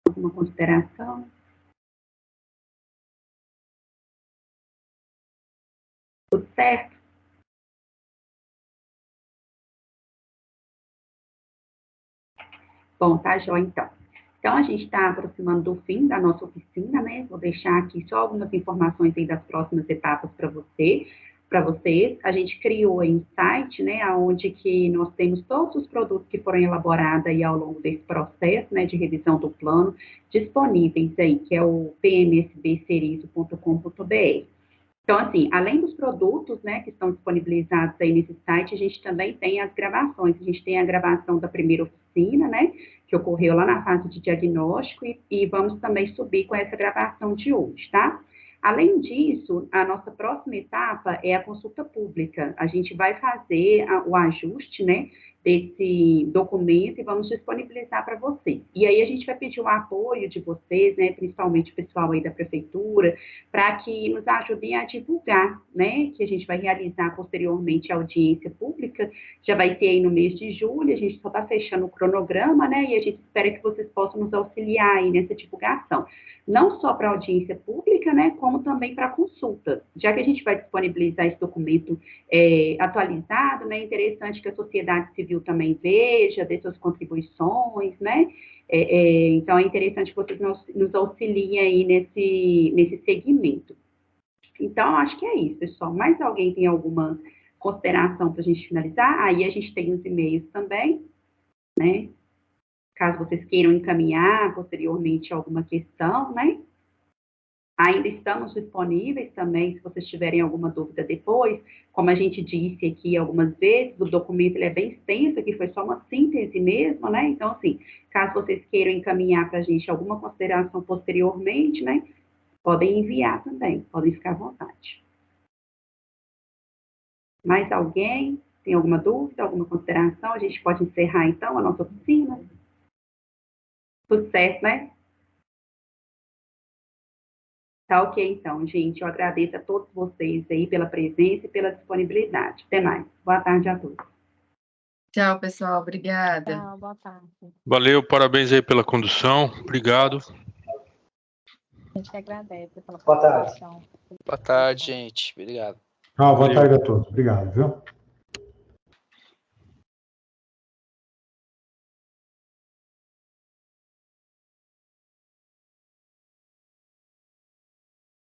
Alguma consideração? Tudo certo? Bom, tá, Jó, então. Então, a gente está aproximando do fim da nossa oficina, né? Vou deixar aqui só algumas informações aí das próximas etapas para vocês. A gente criou aí um site, né, onde que nós temos todos os produtos que foram elaborados aí ao longo desse processo, né, de revisão do plano, disponíveis aí, que é o pmsbcerizo.com.br. Então, assim, além dos produtos, né, que estão disponibilizados aí nesse site, a gente também tem as gravações. A gente tem a gravação da primeira oficina, né, que ocorreu lá na fase de diagnóstico e vamos também subir com essa gravação de hoje, tá? Além disso, a nossa próxima etapa é a consulta pública. A gente vai fazer o ajuste, né, desse documento e vamos disponibilizar para vocês. E aí a gente vai pedir o apoio de vocês, né, principalmente o pessoal aí da prefeitura, para que nos ajudem a divulgar, né, que a gente vai realizar posteriormente a audiência pública, já vai ter aí no mês de julho, a gente só está fechando o cronograma, né, e a gente espera que vocês possam nos auxiliar aí nessa divulgação. Não só para audiência pública, né, como também para consulta. Já que a gente vai disponibilizar esse documento atualizado, né, é interessante que a sociedade civil também veja, dê suas contribuições, né, então é interessante que vocês nos auxiliem aí nesse segmento. Então, acho que é isso, pessoal. Mais alguém tem alguma consideração para a gente finalizar? Aí a gente tem os e-mails também, né, caso vocês queiram encaminhar posteriormente alguma questão, né? Ainda estamos disponíveis também, se vocês tiverem alguma dúvida depois. Como a gente disse aqui algumas vezes, o documento ele é bem extenso, aqui foi só uma síntese mesmo, né? Então, assim, caso vocês queiram encaminhar para a gente alguma consideração posteriormente, né? Podem enviar também, podem ficar à vontade. Mais alguém tem alguma dúvida, alguma consideração? A gente pode encerrar, então, a nossa oficina? Tudo certo, né? Tá ok, então, gente. Eu agradeço a todos vocês aí pela presença e pela disponibilidade. Até mais. Boa tarde a todos. Tchau, pessoal. Obrigada. Tchau, boa tarde. Valeu, parabéns aí pela condução. Obrigado. A gente agradece pela Boa tarde. participação. Boa tarde, gente. Obrigado. Boa tarde a todos. Obrigado, viu?